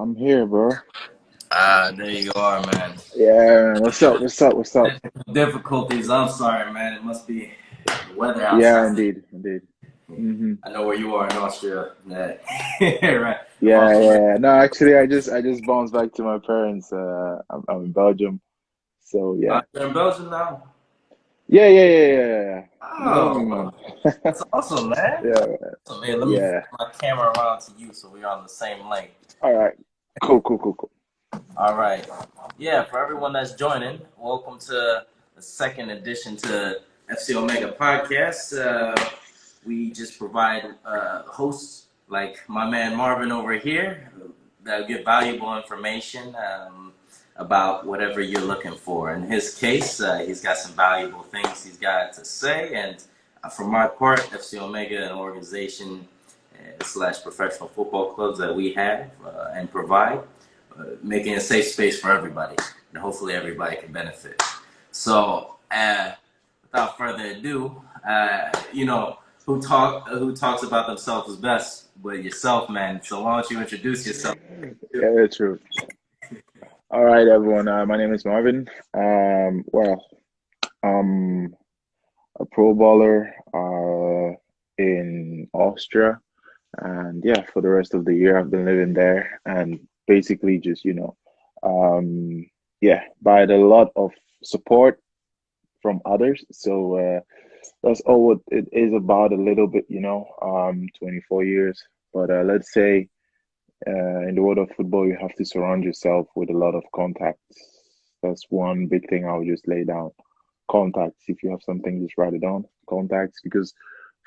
I'm here, bro. There you are, man. Yeah, man. What's up? What's up? What's up? Technical difficulties. I'm sorry, man. It must be the weather Yeah, outside. indeed, indeed. I know where you are in Austria. Yeah. Right. I'm Yeah, also yeah. No, actually, I just bounced back to my parents. I'm in Belgium, so yeah. you're in Belgium now. Yeah, yeah, yeah, yeah, yeah, yeah. You know me, Oh, man. well, that's awesome, man. Yeah, So, man, let me flip yeah. my camera around to you so we're on the same length. All right. Cool, cool, cool, cool. All right. Yeah, for everyone that's joining, welcome to the second edition to FC Omega Podcast. We just provide hosts like my man Marvin over here that give valuable information about whatever you're looking for. In his case, he's got some valuable things he's got to say. And for my part, FC Omega, an organization slash professional football clubs that we have and provide, making a safe space for everybody. And hopefully everybody can benefit. So, without further ado, who talks about themselves is best, but yourself, man. So why don't you introduce yourself? Yeah, true. All right, everyone. My name is Marvin. Well, I'm a pro bowler in Austria. And yeah, for the rest of the year, I've been living there and basically just, yeah, by a lot of support from others. So that's all what it is about a little bit, 24 years. But let's say in the world of football, you have to surround yourself with a lot of contacts. That's one big thing I'll just lay down. Contacts. If you have something, just write it down. Contacts, because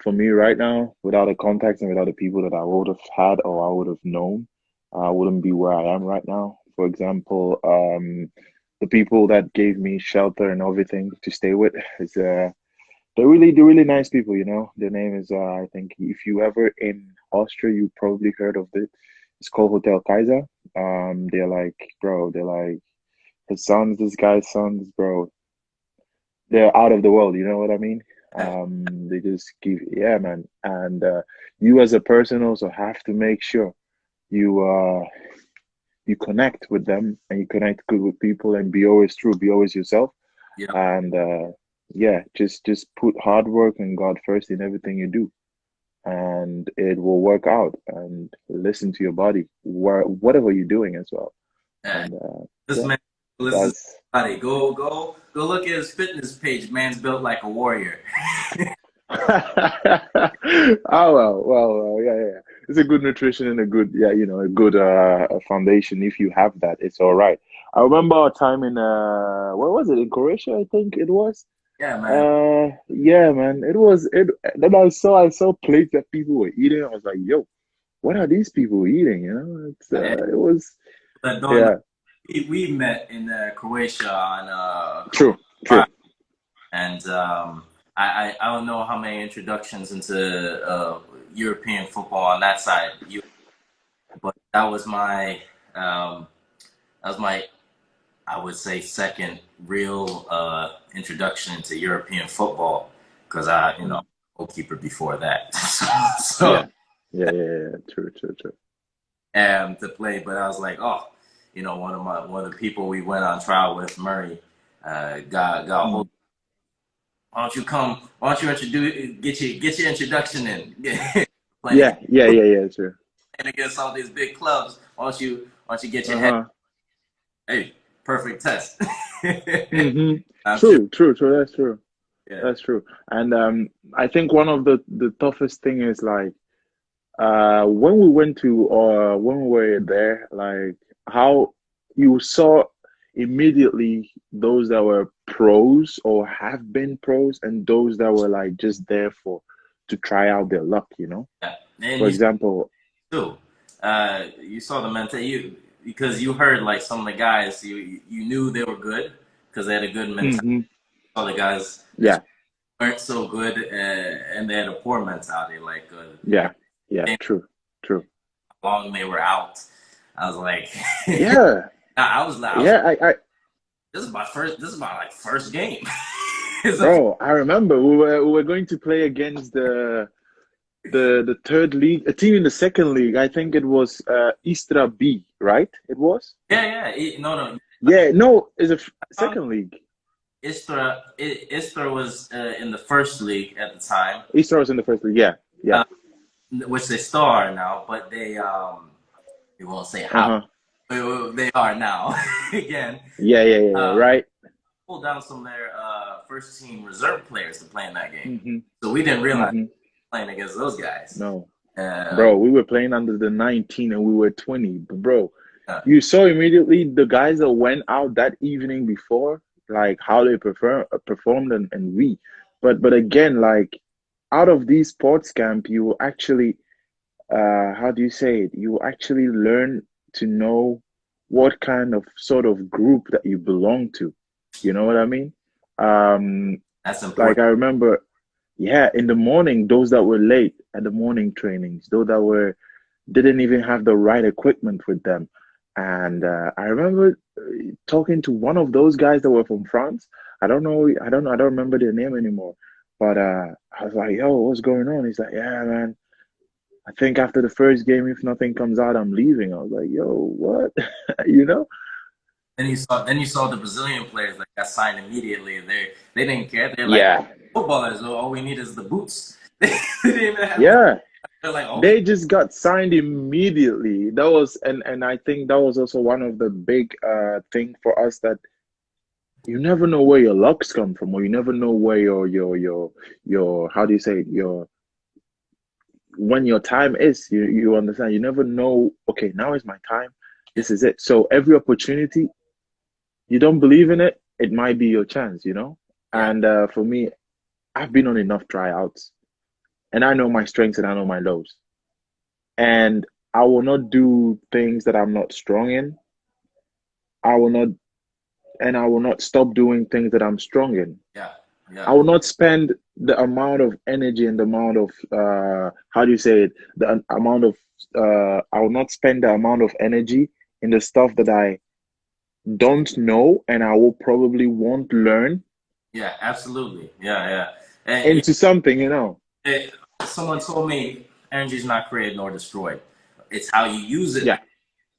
for me right now, without the contacts and without the people that I would have had or I would have known, I wouldn't be where I am right now. For example, the people that gave me shelter and everything to stay with is they're really nice people, you know. Their name is I think if you ever in Austria, you probably heard of it. It's called Hotel Kaiser. They're like, bro, they're like his sons, this guy's sons, bro, they're out of the world, you know what I mean? They just give, yeah, man. And you as a person also have to make sure you you connect with them and you connect good with people and be always true, be always yourself. Yeah. And yeah, just put hard work and God first in everything you do, and it will work out. And listen to your body, whatever you're doing as well. And This yeah, man, listen, that's buddy, go look at his fitness page. Man's built like a warrior. oh well, yeah, yeah. It's a good nutrition and a good, yeah, a good foundation. If you have that, it's all right. I remember a time in where was it? In Croatia, I think it was. Yeah, man. Yeah, man. It was it. Then I saw plates that people were eating. I was like, yo, what are these people eating? It's it was, But yeah, we met in Croatia on true, true. and I don't know how many introductions into European football on that side, but that was my I would say second real introduction into European football because Mm. goalkeeper before that, so Yeah, yeah, yeah, yeah. True, true, true. to play, but I was like, oh, one of the people we went on trial with, Murray, got a hold. Mm. Why don't you come? Why don't you introduce get your introduction in? Playing Yeah, yeah, yeah, yeah. True. against all these big clubs. Why don't you get your head? Uh-huh. Hey, perfect test. Hmm. I'm sure. True, true, true. That's true. Yeah. That's true. And I think one of the toughest thing is like when we went to or when we were there, like how you saw immediately those that were pros or have been pros and those that were like just there for to try out their luck, you know? Yeah. And For you example, too. You saw the mental you because you heard like some of the guys you knew they were good because they had a good mentality. hmm All the guys that yeah, weren't so good and they had a poor mentality. Like yeah, yeah, how true, true. long they were out. I was like, Yeah, I was yeah, I this is my like first game. It's a- bro, I remember we were going to play against the third league, a team in the second league. I think it was Istra B, right? It was. Yeah, yeah. No, no. Yeah, no, it's a Um, second league. Istra was in the first league at the time, Istra was in the first league. Yeah, yeah. uh, which they still are now, but we won't say how Uh-huh. they are now. Again, Yeah, yeah, yeah, yeah. uh, Right. pulled down some of their first team reserve players to play in that game, Mm-hmm. so we didn't realize Mm-hmm. playing against those guys. No, Uh, bro, we were playing under the 19 and we were 20. But bro, uh, you saw immediately the guys that went out that evening before, like how they performed and we. But again, like out of these sports camp, you will actually how do you say it? You will actually learn to know what kind of sort of group that you belong to. You know what I mean? Um, that's like important. I remember, yeah, in the morning, those that were late at the morning trainings, those that were didn't even have the right equipment with them. And I remember talking to one of those guys that were from France. I don't remember their name anymore. But I was like, "Yo, what's going on?" He's like, "Yeah, man. I think after the first game, if nothing comes out, I'm leaving." I was like, "Yo, what?" You know? Then you saw the Brazilian players that got signed immediately. They didn't care. They're like Yeah, footballers. All we need is the boots. They didn't even have the. yeah. They're like, all we They just got signed immediately. That was and I think that was also one of the big thing for us that you never know where your lucks come from, or you never know where your how do you say it, your when your time is. You understand? You never know, okay, now is my time. yeah, This is it. So every opportunity, you don't believe in it, it might be your chance, you know? yeah, And for me, I've been on enough tryouts and I know my strengths and I know my lows. And I will not do things that I'm not strong in. I will not, and I will not stop doing things that I'm strong in. yeah, yeah, I will not spend the amount of energy and the amount of how do you say it? The amount of I will not spend the amount of energy in the stuff that I don't know and I will probably won't learn yeah. Absolutely, yeah, yeah. And into something, you know. someone told me energy is not created nor destroyed. It's how you use it Yeah.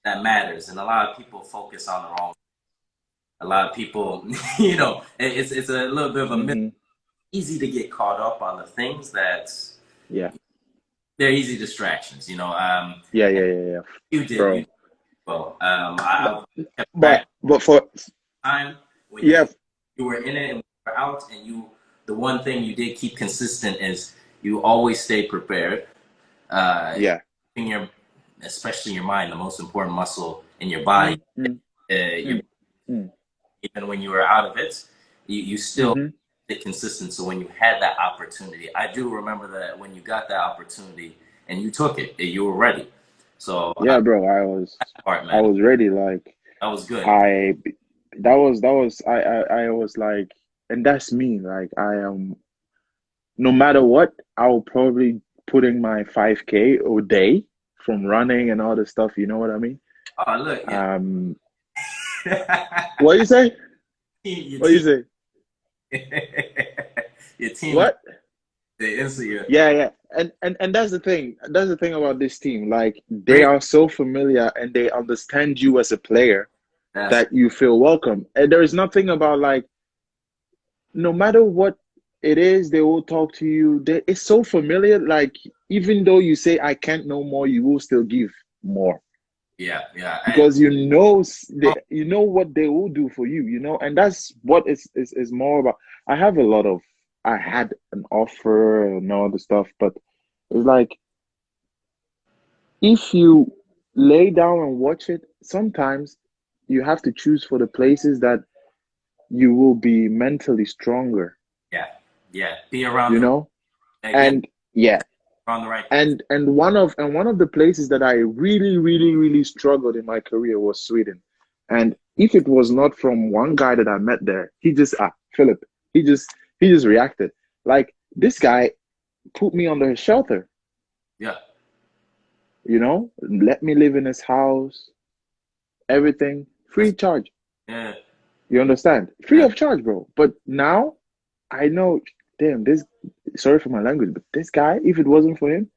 that matters. And a lot of people focus on the wrong. A lot of people, it's a little bit of a myth. Hmm. Easy to get caught up on the things that Yeah. they're easy distractions. Yeah, And yeah, yeah, yeah. you did Bro. well. But I've kept track but for of time when yeah, you were in it and were out, and the one thing you did keep consistent is you always stay prepared. Uh, yeah. in your, especially your mind, the most important muscle in your body. Mm, mm, Your mm, mm, even when you were out of it, you still hmm. stayed consistent. So when you had that opportunity, I do remember that when you got that opportunity and you took it, you were ready. So Yeah, bro, part, I man, was ready. Like that was good. I that was I was like, and that's me. Like I am, no matter what, I'll probably put in my 5K a day from running and all the stuff. You know what I mean? Oh, look, Um, what you say? your What you team, say? your team, What? the answer, your Yeah, yeah. And that's the thing. That's the thing about this team. Like they great. are so familiar and they understand you as a player That's that you feel welcome. And there is nothing about like no matter what it is, they will talk to you. It's so familiar. Like even though you say I can't know more, you will still give more yeah, yeah. because you know what they will do for you. You know, and that's what is more about. I have a lot of I had an offer and all the stuff, but it's like if you lay down and watch it, sometimes you have to choose for the places that you will be mentally stronger, Yeah, yeah. Be around you the know? yeah, And yeah, around the right. and one of the places that I really struggled in my career was Sweden. And if it was not from one guy that I met there, he just Philip, he just reacted. Like this guy put me under his shelter, Yeah, you know, let me live in his house, everything free that's charge. yeah, You understand? Free yeah, of charge, bro. But now I know, damn, this. sorry for my language, but this guy, if it wasn't for him,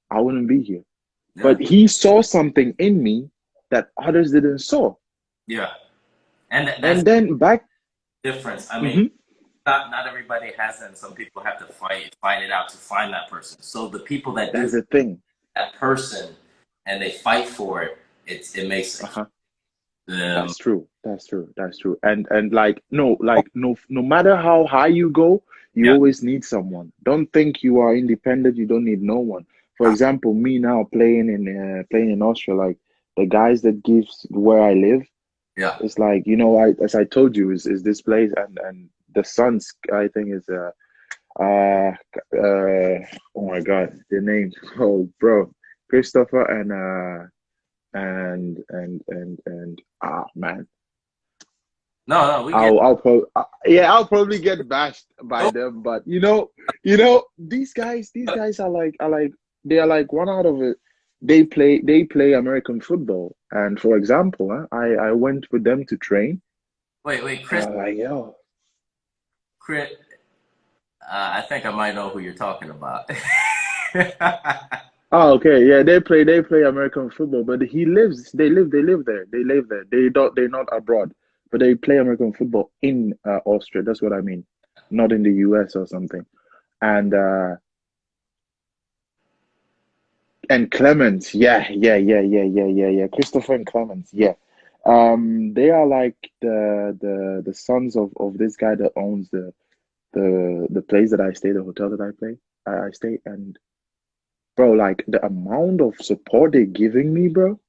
I wouldn't be here. Yeah. But he saw something in me that others didn't saw. Yeah. And that's And then back, the difference. I mean, mhm, not everybody has it, and some people have to fight it out to find that person. So the people that do that's the thing. that person and they fight for it, it makes Uh-huh. them. That's true. That's true. That's true. And like no matter how high you go, you Yeah. always need someone. Don't think you are independent. You don't need no one. For example, me now playing in Austria, like the guys that gives where I live, Yeah. it's like I as I told you is this place and the sons I think is uh oh my God the names oh bro Christopher and man No, we get. I'll probably yeah I'll probably get bashed by them, but these guys are like they are like one out of it. They play American football, and for example, I went with them to train. Wait, Chris. Like yo, Chris. I think I might know who you're talking about. oh okay, yeah, they play American football, but they live there, they're not abroad, but they play American football in Austria. That's what I mean, not in the US or something. And Clemens, yeah. Christopher and Clemens, yeah. They are like the sons of this guy that owns the place that I stay, the hotel that I stay, and bro, like the amount of support they're giving me, bro,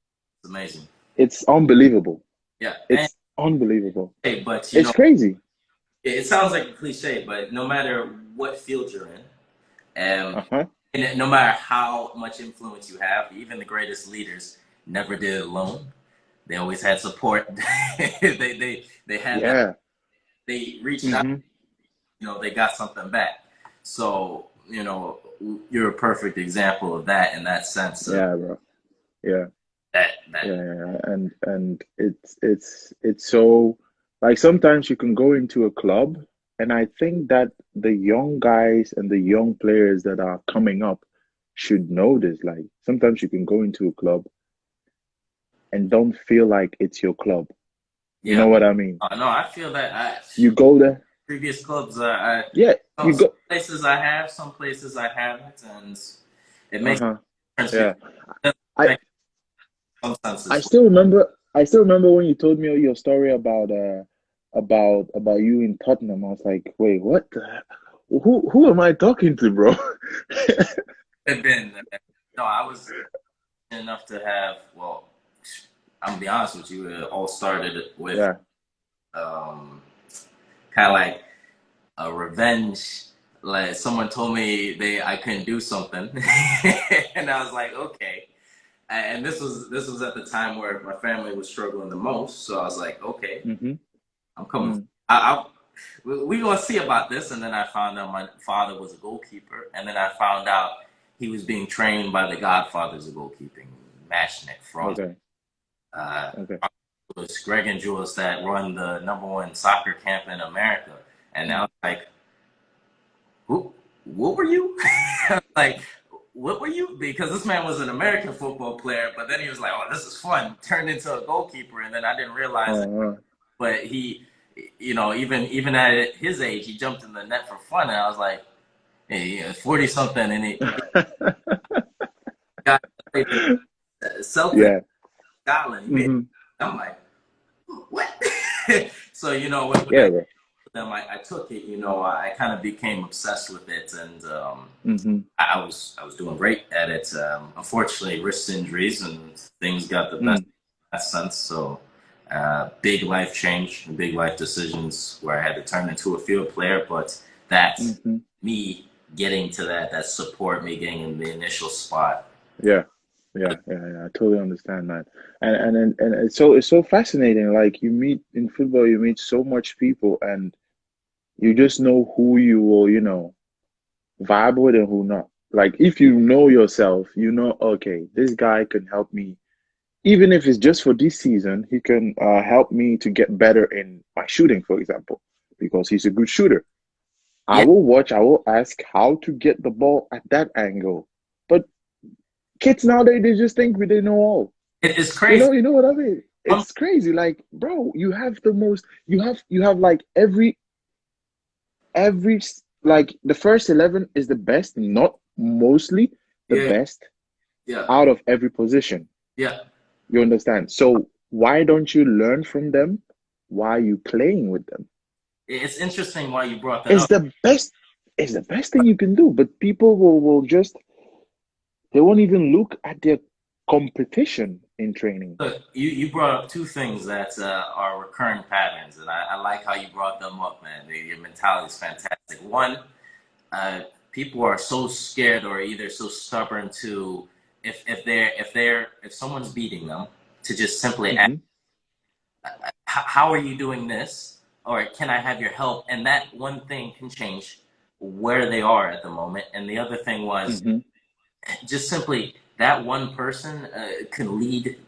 It's amazing. it's unbelievable. Yeah, and It's unbelievable. hey, but It's crazy. it sounds like a cliche, but no matter what field you're in, Uh-huh. and no matter how much influence you have, even the greatest leaders never did it alone. They always had support. They had that. Yeah. They reached out. Mm-hmm. They got something back. So you're a perfect example of that in that sense of Yeah, bro. Yeah. that. Yeah, and it's so like sometimes you can go into a club, and I think that the young guys and the young players that are coming up should know this. Like sometimes you can go into a club and don't feel like it's your club. You Yeah. know what I mean? No, I feel that. You go there, Previous clubs, yeah, you some go, places I have, some places I haven't, and it makes uh-huh. a difference Yeah. because I in some I senses. still remember I still remember when you told me your story about you in Tottenham. I was like, wait, what the who am I talking to, bro? Have been no, I was enough to have. Well, I'm gonna be honest with you. It all started with Yeah. um, kind of like a revenge. Like someone told me I couldn't do something, and I was like, okay. And this was at the time where my family was struggling the most. So I was like, okay, Mm-hmm. I'm coming. Mm. We gonna see about this. And then I found out my father was a goalkeeper, and then I found out he was being trained by the godfathers of goalkeeping, Mashnik, France. Okay. Uh, Okay. it was Greg and Jules that run the #1 soccer camp in America, and now Mm. like, what were you? Like, what were you? Because this man was an American football player, but then he was like, oh, this is fun. Turned into a goalkeeper, and then I didn't realize it. Uh, But he, even at his age, he jumped in the net for fun, and I was like, hey, 40 something, and he got played in Celtic, yeah. Scotland. He made. Mm-hmm. I'm like, what? So when I Yeah, bro. them, I took it. I kind of became obsessed with it, and Mm-hmm. I was doing great at it. Unfortunately, wrist injuries and things got the best Mm. in that sense. So, big life change, big life decisions where I had to turn into a field player. But that's Mm-hmm. me getting to that support, me getting in the initial spot. Yeah. Yeah. I totally understand, man. And it's so fascinating. Like you meet in football, you meet so much people, and you just know who you will, vibe with and who not. Like if you know yourself, okay, this guy can help me. Even if it's just for this season, he can help me to get better in my shooting, for example, because he's a good shooter. I Yeah, will watch, I will ask how to get the ball at that angle. But kids nowadays, they just think they know all. it is crazy. You know what I mean? Um, It's crazy. Like, bro, you have the most, you have like every, like the first 11 is the best, not mostly the yeah, best yeah, out of every position. yeah. You understand? So why don't you learn from them? Why are you playing with them? It's interesting why you brought that It's up. the best, it's the best thing you can do. But people will just they won't even look at their competition in training. Look, you brought up two things that are recurring patterns, and I like how you brought them up, man. Your mentality is fantastic. One, people are so scared or either so stubborn to if someone's beating them to just simply ask, Hmm. how are you doing this, or can I have your help? And that one thing can change where they are at the moment. And the other thing was Hmm. just simply that one person can lead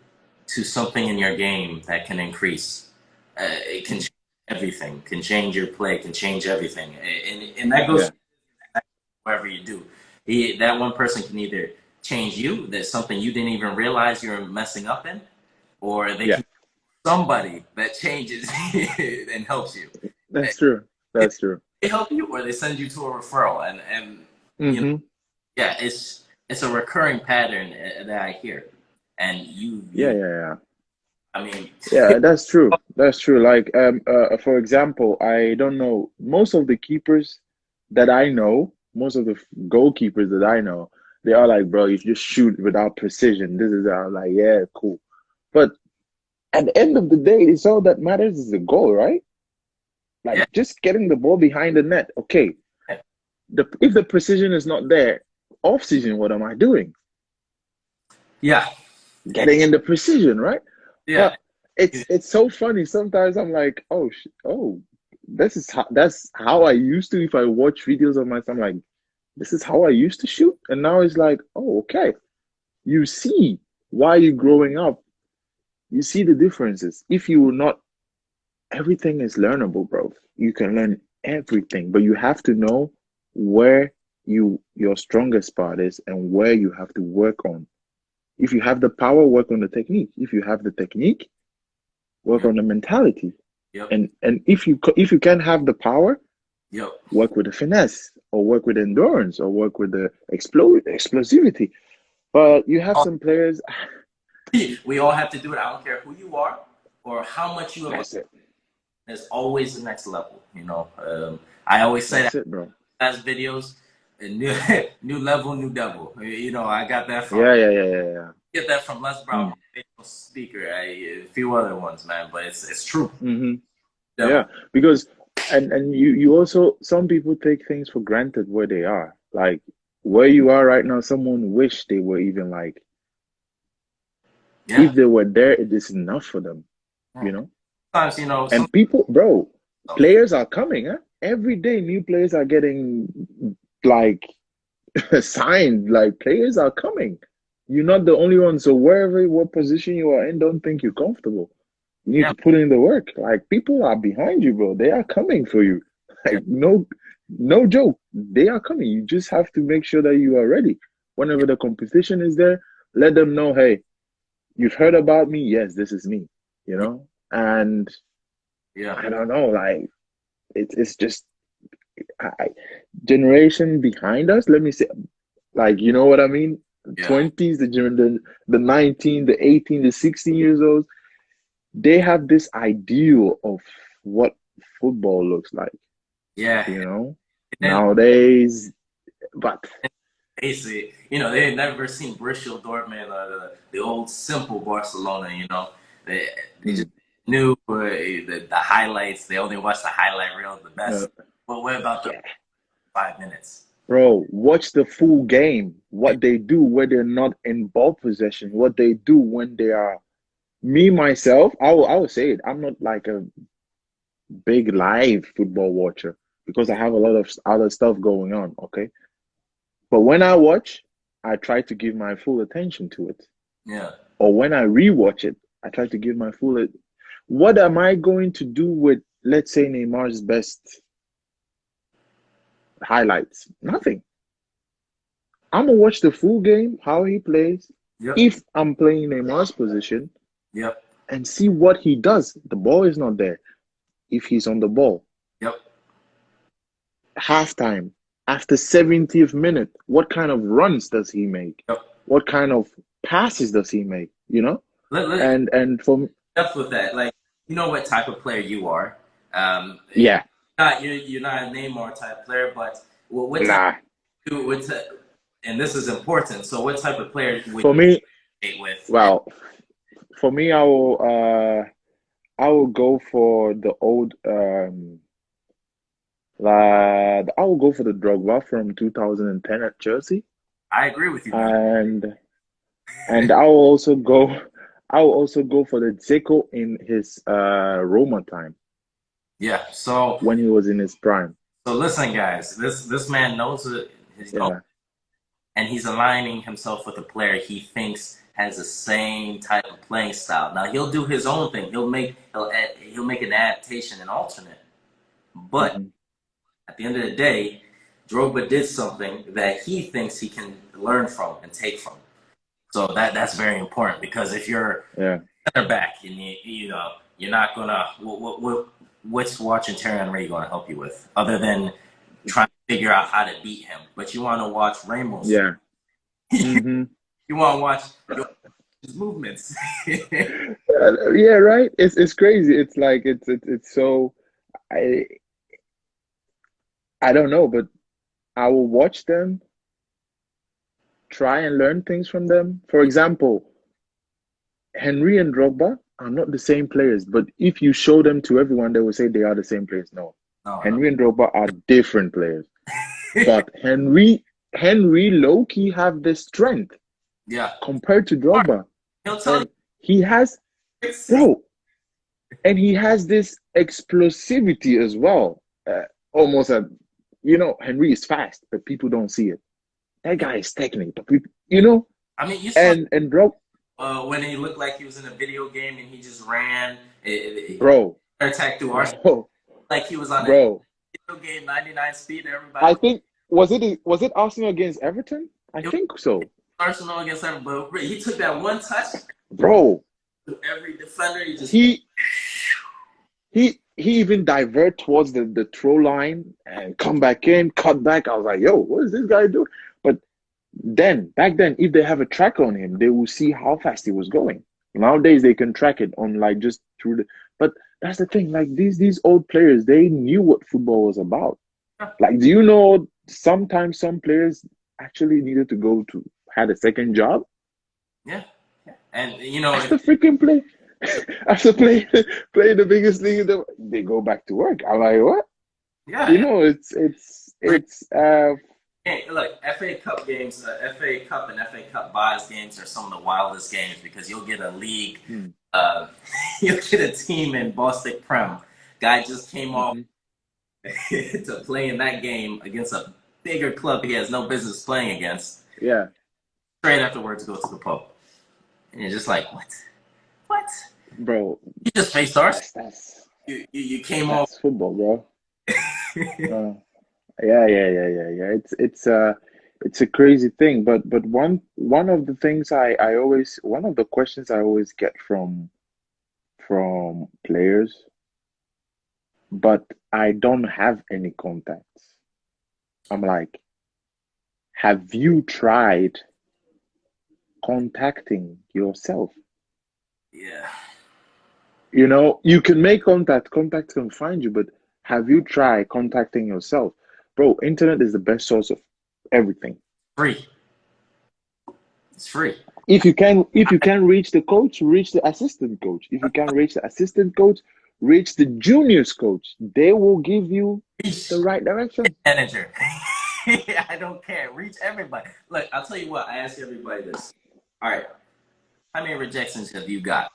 to something in your game that can increase. It can change everything, can change your play, can change everything, and that goes Yeah, wherever you do. That one person can either change you, that's something you didn't even realize you're messing up in, or they yeah, can somebody that changes and helps you. that's true. That's true. They help you, or they send you to a referral, and you know, Hmm. yeah, it's a recurring pattern that I hear, and Yeah, you, yeah, yeah. I mean, Yeah, that's true. That's true. Like, for example, I don't know most of the keepers that I know, most of the goalkeepers that I know, they are like, bro, if you shoot without precision, this is how. Like, yeah, cool. But at the end of the day, it's all that matters is the goal, right? Like, yeah, just getting the ball behind the net. Okay, the if the precision is not there, off season, what am I doing? yeah, Getting in the precision, right? yeah, But it's so funny. Sometimes I'm like, oh, that's how I used to. If I watch videos of myself, I'm like, this is how I used to shoot, and now it's like, oh, okay. You see why you growing up. You see the differences. If you were not, everything is learnable, bro. You can learn everything, but you have to know where your strongest part is and where you have to work on. If you have the power, work on the technique. If you have the technique, work yep, on the mentality. yep, And if you can have the power, yep. work with the finesse, or work with endurance, or work with the explosivity. But you have some players. We all have to do it. I don't care who you are or how much you have. That's it. There's always the next level. I always say that That's it, bro. last videos, a new new level, new devil. I got that from Yeah, yeah, yeah, yeah, yeah. get that from Les Brown, Mm. motivational speaker, a few other ones, man. But it's true, Hmm. Yeah, devil. because and you also some people take things for granted where they are. Like where you are right now, someone wish they were even like Yeah. if they were there, it is enough for them, Yeah. you know? Sometimes some And people, bro, stuff. players are coming, huh? Every day new players are getting like signed, like players are coming. You're not the only one. So wherever what position you are in, don't think you're comfortable. You need Yeah. to put in the work. Like people are behind you, bro. They are coming for you. Yeah. Like no joke. They are coming. You just have to make sure that you are ready. Whenever the competition is there, let them know, hey, you've heard about me. Yes, this is me, you Yeah. know? And Yeah. I don't know, like it's just I, generation behind us. Let me say, like you know what I mean? Yeah. 20s, the 19, the 18, the 16 years old, they have this ideal of what football looks like, Yeah. you know? And Nowadays, but basically, they had never seen Borussia Dortmund or the old simple Barcelona. They just mm, knew the highlights. They only watched the highlight reel, the uh, best. But what about the yeah, 5 minutes? bro, watch the full game. What they do when they're not in ball possession, what they do when they are. Me myself, I will say it. I'm not like a big live football watcher because I have a lot of other stuff going on. Okay, but when I watch, I try to give my full attention to it. Yeah. Or when I rewatch it, I try to give my full. What am I going to do with, let's say, Neymar's best? highlights, nothing. I'm gonna watch the full game, how he plays, Yep. if I'm playing Neymar's position, Yep. and see what he does. The ball is not there. If he's on the ball, Yep. halftime, after 70th minute, what kind of runs does he make? Yep. What kind of passes does he make? You know? Let And for me, depth with that. Like, you know what type of player you are. yeah, You're not a Neymar type player, but what type nah. of what ty- and this is important. So what type of player would For me, you date with? And well, for me, I will go for the old I will go for the Drogba from 2010 at Chelsea, I agree with you, man. and I will also go for the Dzeko in his Roma time Yeah. So when he was in his prime. listen, guys. This man knows it. He knows, Yeah. and he's aligning himself with a player he thinks has the same type of playing style. Now he'll do his own thing. He'll make an adaptation and alternate. But Hmm. at the end of the day, Drogba did something that he thinks he can learn from and take from. So that's very important because if you're Yeah. center back and you're not gonna what's watching Terry Henry gonna help you with other than trying to figure out how to beat him. But you want to watch Ramos. Yeah. Hmm. You want to watch his movements. Yeah, right. It's crazy. It's like it's so I I don't know, but I will watch them, try and learn things from them. For example, Henry and Drogba are not the same players, but if you show them to everyone, they will say they are the same players. No, No, no. Henry and Drogba are different players. But Henry low-key have the strength Yeah. compared to Drogba. He'll tell And he has, you. bro, and he has this explosivity as well. Almost a, Henry is fast, but people don't see it. That guy is technical, but I mean, you saw and bro, when he looked like he was in a video game and he just ran, bro, attacked through our bro, like he was on a bro. video game, 99 speed. Everybody I was think was it Arsenal against Everton? I it was think so, Arsenal against everybody. But he took that one touch bro. to every defender. He just He he even divert towards the throw line and come back in, cut back. I was like, yo, what is this guy doing? But back then, if they have a track on him, they will see how fast he was going. Nowadays, they can track it on like just through the. But that's the thing. Like these old players, they knew what football was about. Like, do you know sometimes some players actually needed to go to had a second job yeah, yeah. And you know, after freaking play after play the biggest league in they go back to work. I'm like, what? yeah, You yeah. know, it's Hey, look, FA Cup games, FA Cup and FA Cup buys games are some of the wildest games because you'll get a league, hmm, uh, you'll get a team in Boston Prem. Guy just came off hmm, to play in that game against a bigger club he has no business playing against. yeah, Straight afterwards, go to the pub, and you're just like, what? What? bro. You just faced Arsenal. That's that's You came off. that's football, bro. Yeah. It's a crazy thing, but one of the things I always one of the questions I always get from players, but I don't have any contacts. I'm like, have you tried contacting yourself? Yeah. You can make contact can find you, but have you tried contacting yourself? Bro, internet is the best source of everything. Free. It's free. If you can reach the coach, reach the assistant coach. If you can reach the assistant coach, reach the juniors coach. They will give you the Reach right direction. manager. I don't care. Reach everybody. Look, I'll tell you what. I ask everybody this. All right. How many rejections have you got?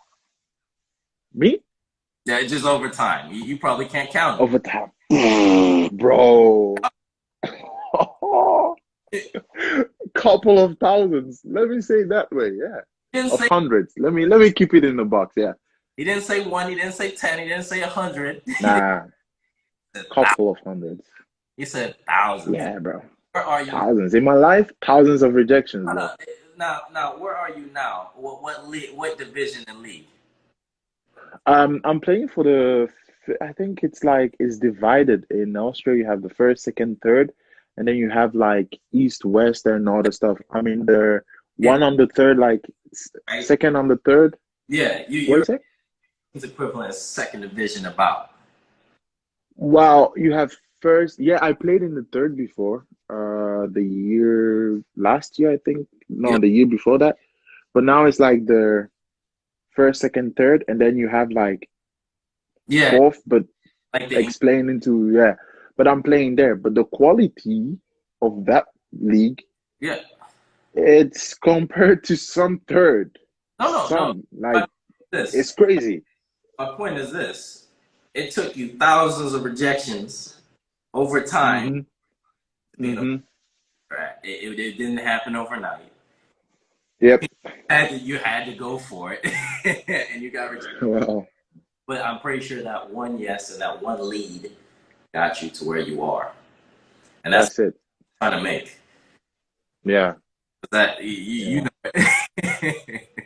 Me? Yeah, just over time. You probably can't count them. Over time. Bro. Couple of thousands. Let me say it that way, yeah. He didn't Of say hundreds. Let me keep it in the box, yeah. he didn't say one. He didn't say 10. He didn't say 100. Nah, couple of hundreds. You said thousands. Yeah, bro. Where are you? Thousands in my life, thousands of rejections, bro. Now, where are you now? What league? What division and league? I'm playing for I think it's like it's divided in Austria. You have the first, second, third, and then you have like east, west, and all the stuff. I mean, the Yeah, one on the third, like right. second on the third. Yeah, What you're is it? equivalent of second division about. Well, you have first. Yeah, I played in the third before. The year last year, I think. Yeah, No, the year before that. But now it's like the first, second, third, and then you have like yeah, fourth, but like the explain into yeah. But I'm playing there. But the quality of that league, yeah. it's compared to some third, No. some My like it's this. crazy. My point is this: it took you thousands of rejections over time Mm-hmm. to be able to Mm-hmm. crack. It didn't happen overnight. Yep. You had to go for it, and you got rejected. Well, But I'm pretty sure that one yes and that one lead got you to where you are, and that's that's it. what I'm trying to make. Yeah. That you Yeah.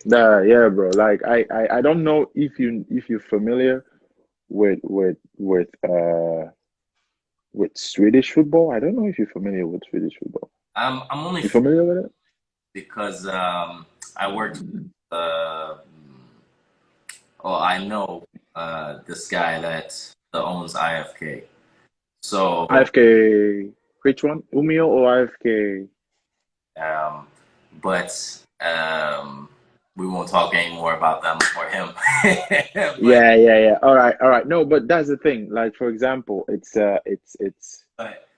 know it. Yeah, bro. Like I don't know if you're familiar with Swedish football. I don't know if you're familiar with Swedish football. I'm only You familiar with it? because I worked. Uh, oh, I know this guy that owns IFK. So, IFK, which one? Umio or IFK? um, but we won't talk anymore about them or him. but Yeah. All right. No, but that's the thing. Like for example, but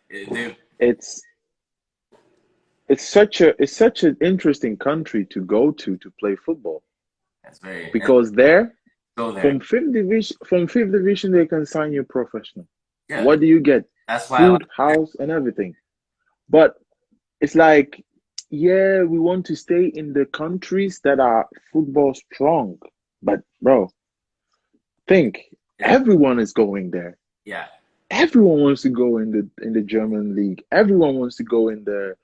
they it's it's such an interesting country to go to play football it's very it's because there go there. from fifth division they can sign you professional. Yeah, What do you get? that's why I like. Food, house, and everything. But it's like, yeah, we want to stay in the countries that are football strong. But bro, think Yeah, everyone is going there. yeah, Everyone wants to go in the German league. Everyone wants to go in the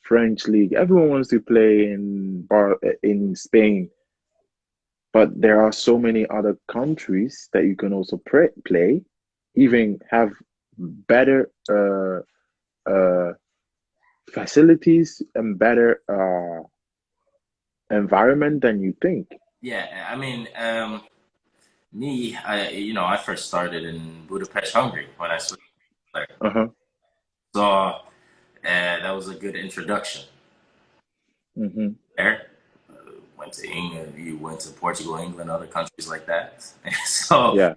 French league. Everyone wants to play in Spain. But there are so many other countries that you can also play, even have better uh, facilities and better environment than you think. yeah. I mean, I first started in Budapest, Hungary when I switched there. Uh-huh. So that was a good introduction Mm-hmm. there. Went to England, you went to Portugal, England, other countries like that. So Yeah.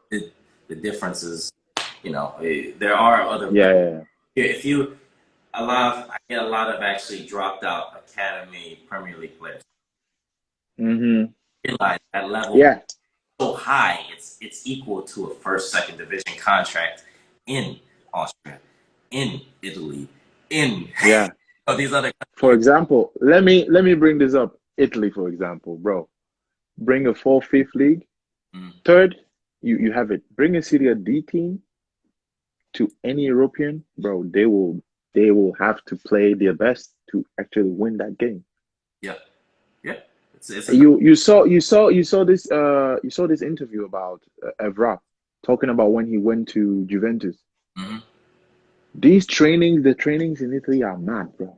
the, the difference is, there are other. Yeah. If you I get a lot of actually dropped out academy Premier League players. Mm-hmm. Realize that level Yeah. so high, it's equal to a first, second division contract in Austria, in Italy, in Yeah. these other For countries. example, let me bring this up. Italy, for example, bro. Bring a fourth, fifth league. Mm, Third, you have it. Bring a Serie D team to any European, bro. They will have to play their best to actually win that game. yeah, yeah. It's a You saw this interview about Evra talking about when he went to Juventus. mhm. The trainings in Italy are mad, bro.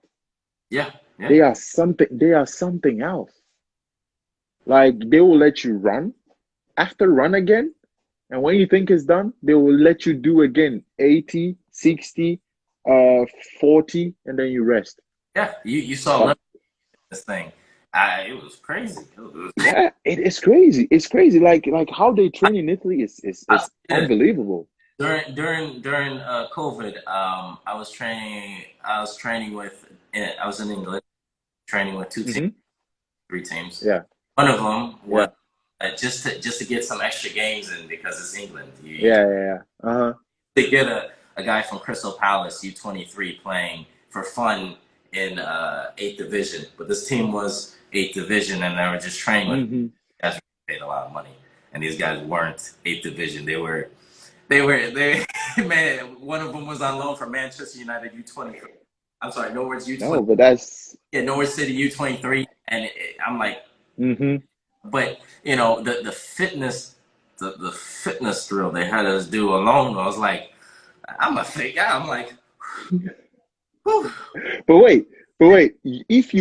Yeah, yeah, They are something else. Like they will let you run after run again, and when you think it's done, they will let you do again 80, 60, 40, and then you rest. yeah. You saw But this thing. It was crazy. yeah, it is crazy. It's crazy. Like how they train in Italy I, is yeah. unbelievable. During COVID, I was training with. I was in England training with two teams, Hmm. three teams. Yeah, One of them was yeah, just to get some extra games in because it's England. You yeah. Uh-huh. to get a guy from Crystal Palace U23 playing for fun in eighth division, but this team was eighth division and they were just training with Hmm. guys paid a lot of money, and these guys weren't eighth division. They were. they man. One of them was on loan from Manchester United U23. I'm sorry, Norwich U20. No, but that's Yeah, Norwich City U23, and I'm like, hmm but the fitness, the fitness drill they had us do alone. I was like, I'm a fake guy. I'm like, whew. but wait, but wait. If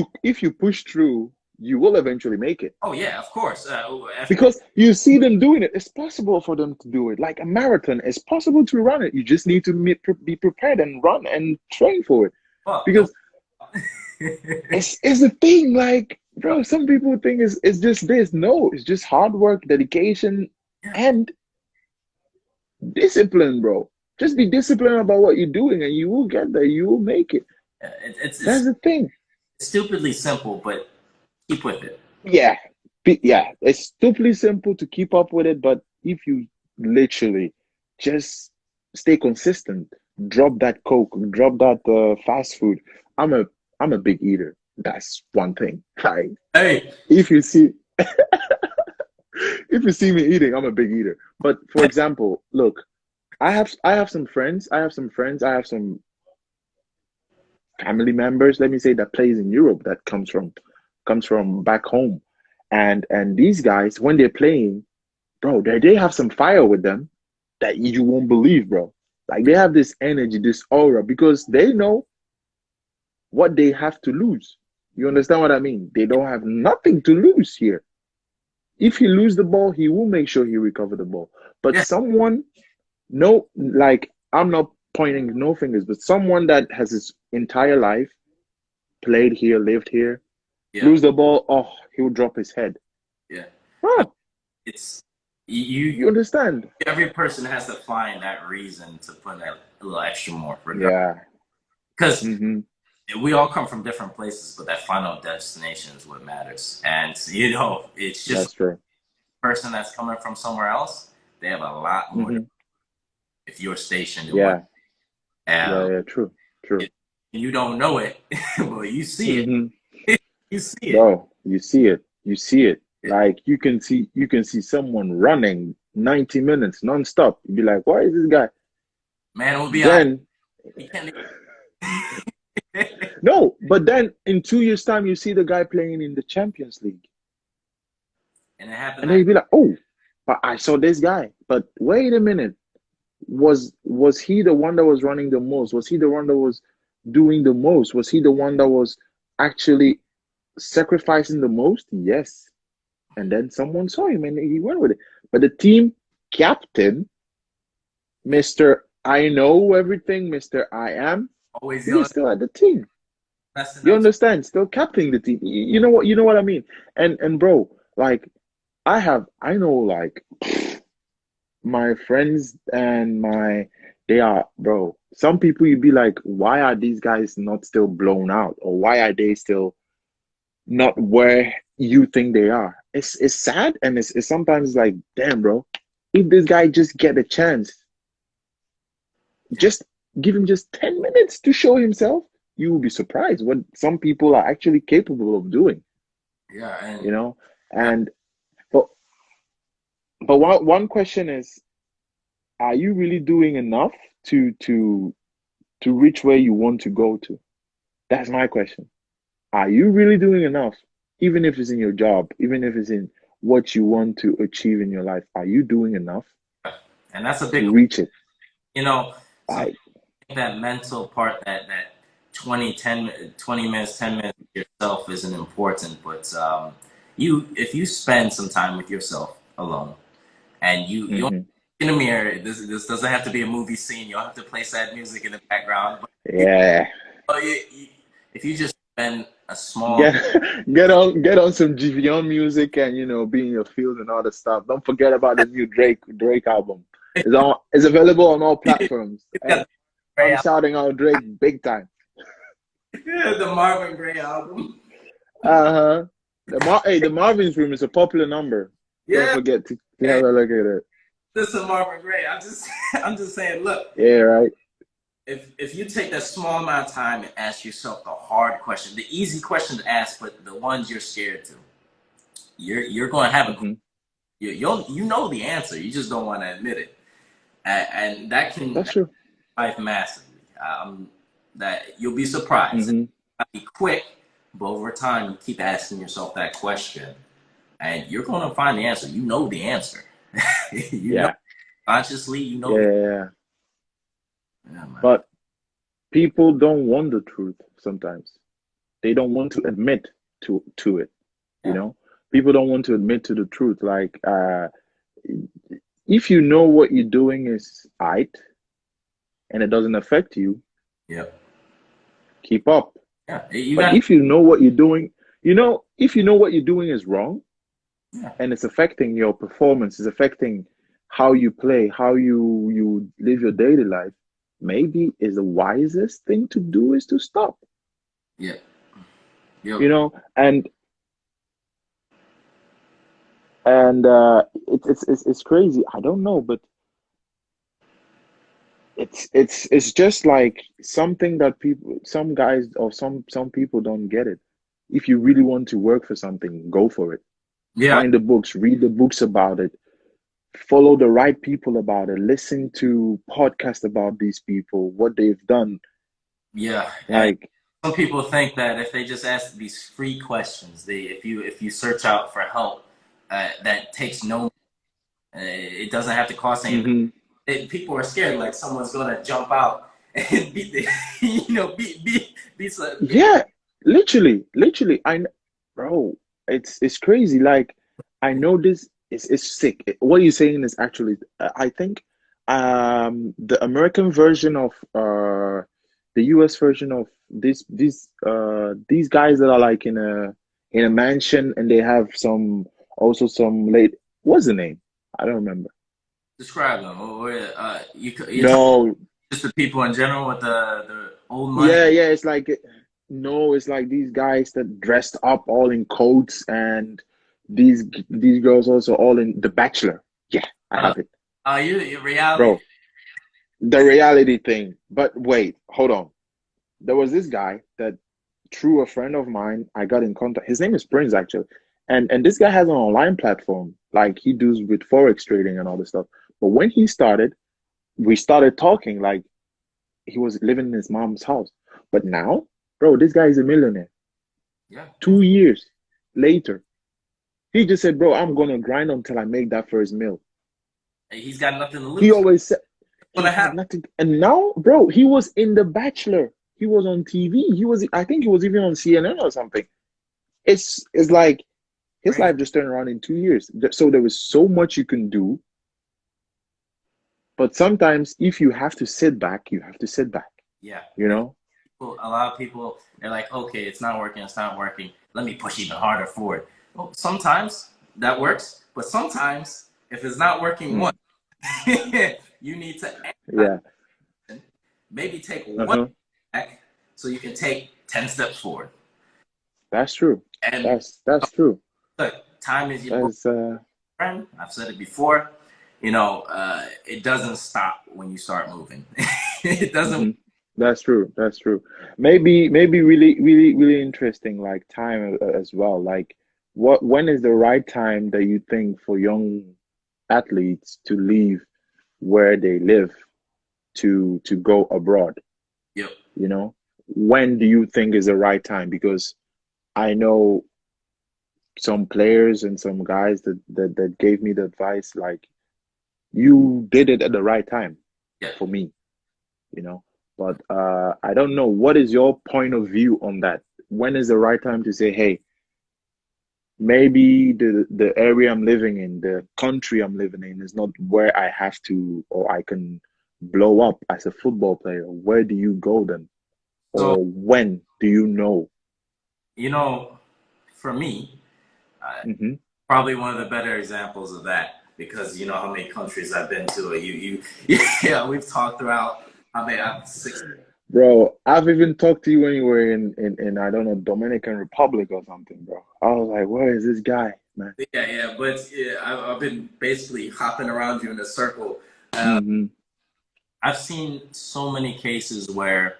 you push through, you will eventually make it. Oh yeah, of course. After Because you see them doing it. It's possible for them to do it. Like a marathon, it's possible to run it. You just need to be prepared and run and train for it. fuck, don't. Because it's the thing. Like, bro, some people think it's just this. No, it's just hard work, dedication, Yeah, and discipline, bro. Just be disciplined about what you're doing, and you will get there. You will make it. it's That's the thing. stupidly simple, but keep with it. Yeah, yeah. It's stupidly simple to keep up with it, but if you literally just stay consistent, drop that Coke, drop that fast food. I'm a I'm a big eater. That's one thing. Like Hey, if you see if you see me eating, I'm a big eater. But for example, look, I have some friends. I have some family members, let me say, that plays in Europe that comes from back home. And these guys, when they're playing, bro, they have some fire with them that you won't believe, bro. Like they have this energy, this aura, because they know what they have to lose. You understand what I mean? They don't have nothing to lose here. If he lose the ball, he will make sure he recover the ball. But yeah, someone, no, like I'm not pointing no fingers, but someone that has his entire life played here, lived here, yeah, lose the ball, oh, he'll drop his head. yeah. Uh, Bro, It's you. you understand? Every person has to find that reason to put that a little extra more, regard. Yeah. Because hmm we all come from different places, but that final destination is what matters. And it's just That's true. a person that's coming from somewhere else. They have a lot more hmm if you're stationed in one. Yeah. Yeah, Um, yeah, true. True. it, you don't know it, but you see it. hmm You see it. Bro, you see it. You see it. Like you can see someone running 90 minutes nonstop. You'd be like, why is this guy? Man, it will be all right. Then You can't. no, but then in 2 years' time, you see the guy playing in the Champions League. And it happened And then that you'd be like, oh, but I saw this guy. But wait a minute. Was he the one that was running the most? Was he the one that was doing the most? Was he the one that was actually sacrificing the most? Yes. And then someone saw him and he went with it. But the team captain, Mr. I know everything, Mr. I am, always he the was other still at the team. messing You up. understand? Still captaining the team. You know what I mean? And bro, like I know like my friends and they are, bro, some people you'd be like, why are these guys not still blown out? Or why are they still not where you think they are? It's sad, and it's sometimes like, damn, bro, if this guy just get a chance, just give him just 10 minutes to show himself, you will be surprised what some people are actually capable of doing, Yeah, you and know? And but one question is, are you really doing enough to reach where you want to go to? That's my question. Are you really doing enough? Even if it's in your job, even if it's in what you want to achieve in your life, are you doing enough that's a to big. reach it? Some Like, that mental part that 20 minutes 10 minutes with yourself isn't important, but you if you spend some time with yourself alone and you don't mhm. in the mirror, this doesn't have to be a movie scene, you don't have to play sad music in the background, but Yeah. if you just spend a small Get get on some GVN music and be in your field and all the stuff. Don't forget about the new Drake album. It's available on all platforms. Hey, got the I'm shouting out Drake big time. the Marvin Gaye album. Uh-huh. The Marvin's Room is a popular number. Don't Yeah, forget to have a look at it. listen, Marvin Gaye. I'm just saying, look, Yeah, right. if you take that small amount of time and ask yourself the hard question, the easy question to ask, but the ones you're scared to, you're going to have a hmm you know the answer. You just don't want to admit it. And that can That's true. life massively. That you'll be surprised. Hmm. It'll be quick, but over time, you keep asking yourself that question, and you're going to find the answer. You know the answer. You know Yeah. consciously. You know Yeah, the yeah, yeah. yeah, man. But people don't want the truth sometimes. They don't want to admit to it, you Yeah, know? People don't want to admit to the truth. Like, if you know what you're doing is right and it doesn't affect you, yeah, keep up. yeah. You But got if you know what you're doing, if you know what you're doing is wrong yeah, and it's affecting your performance, it's affecting how you play, how you live your daily life, maybe is the wisest thing to do is to stop, yeah, yeah, and it's crazy. I don't know, but it's just like something that people, some guys or some people don't get it. If you really want to work for something, go for it. yeah, Find the books, read the books about it, follow the right people about it, listen to podcasts about these people, what they've done. yeah. And Like, some people think that if they just ask these free questions, if you search out for help, that takes no, it doesn't have to cost anything. hmm People are scared, like someone's gonna jump out and beat the, beat. yeah, literally, bro, it's crazy. Like, I know this is sick. What you're saying is actually, I think, the American version of the US version of these guys that are like in a mansion and they have some late, what's the name? I don't remember. Describe them, or you're talking No, just the people in general with the old money. yeah, it's like, no, it's like these guys that dressed up all in coats, and these girls also all in The Bachelor. Yeah, I Uh, have it, you reality. bro. The reality thing. But wait, hold on. There was this guy that, through a friend of mine, I got in contact. His name is Prince, actually, and this guy has an online platform like he does with forex trading and all this stuff. But when he started, we started talking like he was living in his mom's house. But now, bro, this guy is a millionaire. Yeah, yeah. 2 years later, he just said, "Bro, I'm gonna grind until I make that first meal." He's got nothing to He lose. always said What's he gonna had happen? nothing, and now, bro, he was in The Bachelor. He was on TV. I think he was even on CNN or something. It's like his Crazy. life just turned around in 2 years. So there was so much you can do, but sometimes if you have to sit back, you have to sit back. Yeah, You yeah. know? A lot of people they're like, okay, it's not working. It's not working. Let me push even harder for it. Well, sometimes that works, but sometimes if it's not working Mm, once, you need to yeah. maybe take one Uh-huh. back so you can take 10 steps forward. That's true. And That's true. look, time is your That's friend. I've said it before. It doesn't stop when you start moving. It doesn't. hmm That's true. That's true. Maybe really interesting, like time as well. Like, when is the right time that you think for young athletes to leave where they live to go abroad? Yep. You know, when do you think is the right time? Because I know some players and some guys that gave me the advice, like, you did it at the right time Yeah. for me, you know. But I don't know. What is your point of view on that? When is the right time to say, hey, maybe the area I'm living in, the country I'm living in, is not where I have to or I can blow up as a football player. Where do you go then? So Or when do you know? you know, for me, uh, Hmm. probably one of the better examples of that because you know how many countries I've been to. Yeah, we've talked throughout. I mean, I'm six. Bro, I've even talked to you when you were in I don't know, Dominican Republic or something, bro. I was like, where is this guy, man? Yeah, but yeah, I've been basically hopping around you in a circle. Hmm. I've seen so many cases where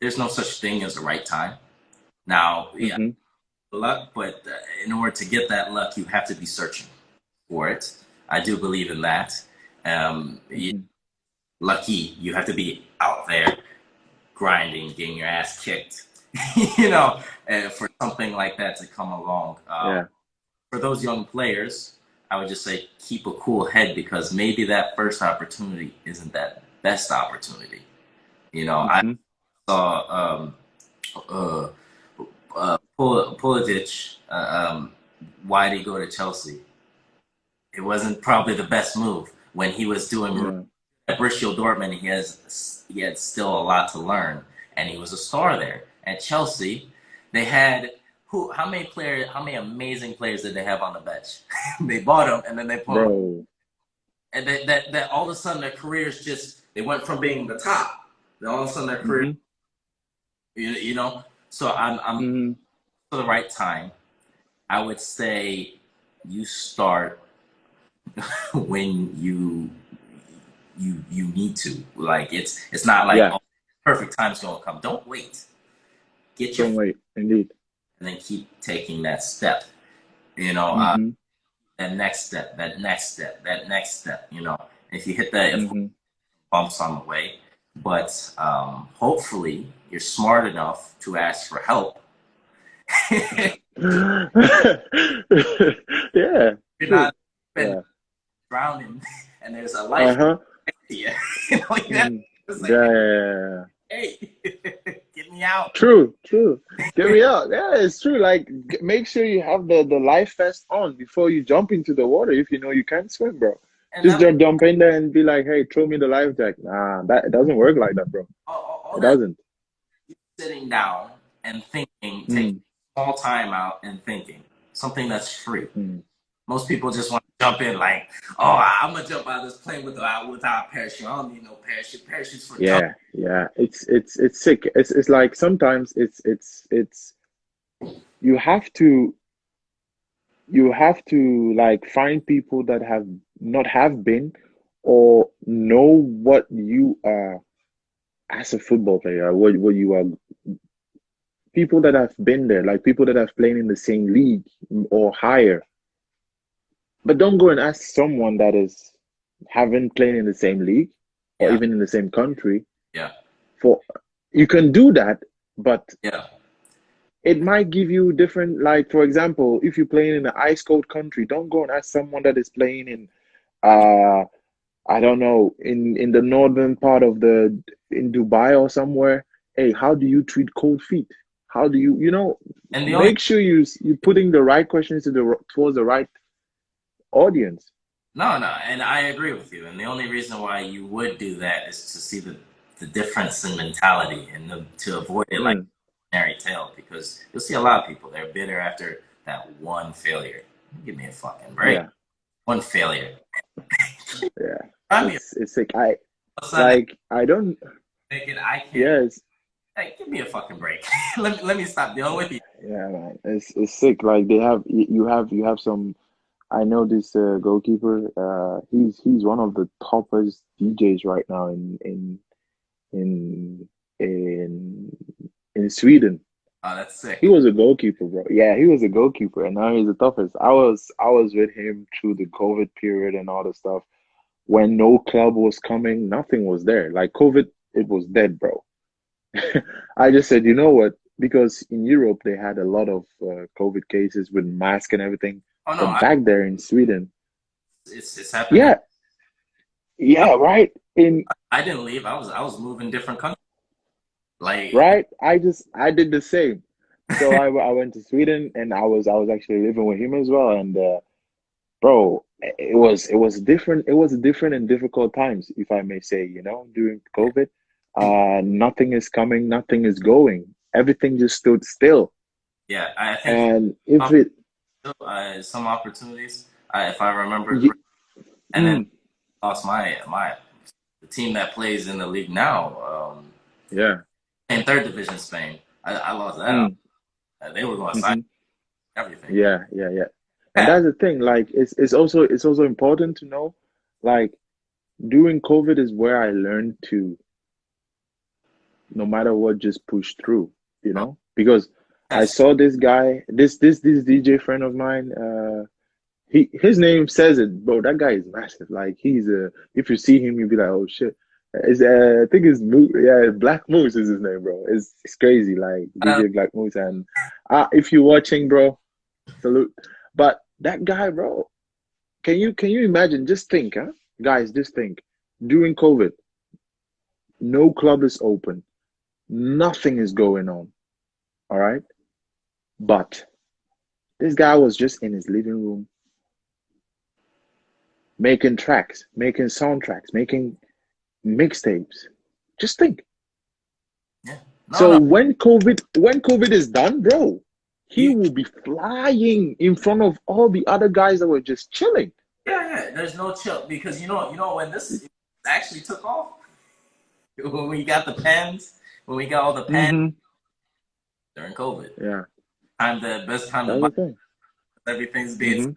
there's no such thing as the right time. Now, yeah, Hmm. luck, but in order to get that luck, you have to be searching for it. I do believe in that. You, Hmm. lucky you have to be out there grinding, getting your ass kicked, you know, for something like that to come along. Yeah. For those young players, I would just say keep a cool head because maybe that first opportunity isn't that best opportunity. I Hmm. saw uh, Pulisic. Why did he go to Chelsea? It wasn't probably the best move when he was doing Yeah. at Borussia Dortmund. He had still a lot to learn, and he was a star there. At Chelsea, they had who? How many players? How many amazing players did they have on the bench? They bought them, and then they put them, Bro. and that all of a sudden their careers just they went from being the top. Then all of a sudden their career, Hmm. you know. So I'm Hmm. for the right time. I would say you start when you need to. Like it's not like Yeah. oh, perfect time's gonna come. Don't wait. Get your Don't wait. Indeed. and then keep taking that step. You know, Hmm. that next step, that next step, that next step. If you hit that, of course, Hmm. bumps on the way, but hopefully you're smart enough to ask for help. You're Yeah. True. not been Yeah. drowning, and there's a life Uh-huh. to you. You have Hmm. to Yeah, say, yeah, yeah, yeah. hey, get me out. True, true. Get me out. Yeah, it's true. Like, make sure you have the life vest on before you jump into the water if you know you can't swim, bro. And Just not jump in there and be like, hey, throw me the life jacket. Nah, that it doesn't work like that, bro. all It that doesn't. sitting down and thinking, taking Mm, small time out and thinking something that's free. mm. Most people just want to jump in like, oh, I'm gonna jump out of this plane without a parachute. I don't need no parachute. Parachutes for dumb. Yeah, yeah. It's sick. It's like sometimes it's you have to like find people that have not have been or know what you are as a football player, what you are, people that have been there, like people that have played in the same league or higher. But don't go and ask someone that is haven't played in the same league or Yeah, even in the same country yeah, for you can do that, but yeah, it might give you different, like for example, if you're playing in an ice cold country, don't go and ask someone that is playing in uh I don't know, in the northern part of the in Dubai or somewhere. Hey, how do you treat cold feet? How do you, and the only make sure you putting the right questions towards the right audience. no, no, and I agree with you. And the only reason why you would do that is to see the difference in mentality and to avoid it like Mm, fairy tale because you'll see a lot of people they're bitter after that one failure. Give me a fucking break. yeah, One failure. yeah. I mean, It's like I Sunday like I don't. thinking I can't. Yes, Hey, give me a fucking break. Let me stop dealing with you. yeah, man. It's sick. Like they have you have some. I know this goalkeeper. He's one of the toppest DJs right now in in in Sweden. Oh, that's He sick. was a goalkeeper, bro. Yeah, he was a goalkeeper, and now he's the toughest. I was with him through the COVID period and all the stuff. When no club was coming, nothing was there. Like COVID, it was dead, bro. I just said, you know what? Because in Europe they had a lot of COVID cases with mask and everything, Oh no, but back there in Sweden, it's happening. yeah, yeah, right. In I didn't leave. I was moving different countries. Like right, I did the same. So I went to Sweden and I was actually living with him as well, and bro, it was different. It was different and difficult times, if I may say, during COVID. Nothing is coming, nothing is going. Everything just stood still. yeah, I think And if it, some opportunities, if I remember y- correctly, and then mm, lost my the team that plays in the league now, yeah, in third division Spain. I lost that. mm, They were going to sign hmm, everything. yeah, yeah, yeah. And Yeah, that's the thing. Like, it's also important to know, like, during COVID is where I learned to, no matter what, just push through. Because I yes, saw this guy, this DJ friend of mine. his name says it, bro. That guy is massive. Like he's a. If you see him, you'll be like, oh shit. Is I think it's yeah, Black Moose is his name, bro. It's crazy, like Uh, DJ Black Moose. And if you're watching, bro, salute. But that guy, bro, can you imagine? Just think, huh, guys, just think. During COVID, no club is open, nothing is going on. All right, but this guy was just in his living room making tracks, making soundtracks, making mixtapes. Just think. yeah. No, So no. when COVID is done, bro, he You, will be flying in front of all the other guys that were just chilling. yeah, yeah. There's no chill because you know when this actually took off when we got the pens, when we got all the pens Mm-hmm. during COVID. Yeah, Time the best time to that's buy the thing. everything's being Mm-hmm.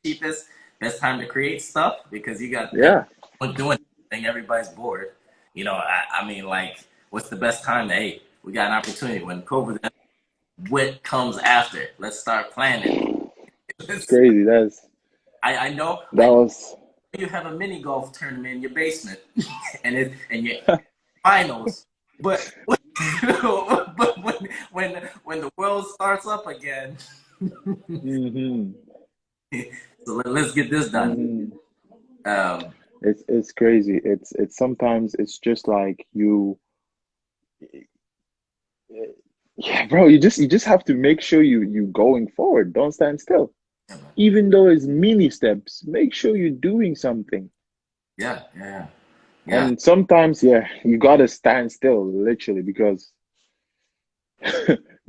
cheapest. Best time to create stuff because you got Yeah, everyone doing anything. Everybody's bored. I mean, like, what's the best time to? Hey, we got an opportunity when COVID. What comes after? Let's start planning. it's crazy. I know That was you have a mini golf tournament in your basement, and your finals, but but when the world starts up again, mm-hmm. so let's get this done. Mm-hmm. Um, It's crazy. It's sometimes it's just like yeah, bro, you just have to make sure you going forward. Don't stand still. Even though it's mini steps, make sure you're doing something. yeah, yeah, yeah, And sometimes, yeah, you gotta stand still, literally, because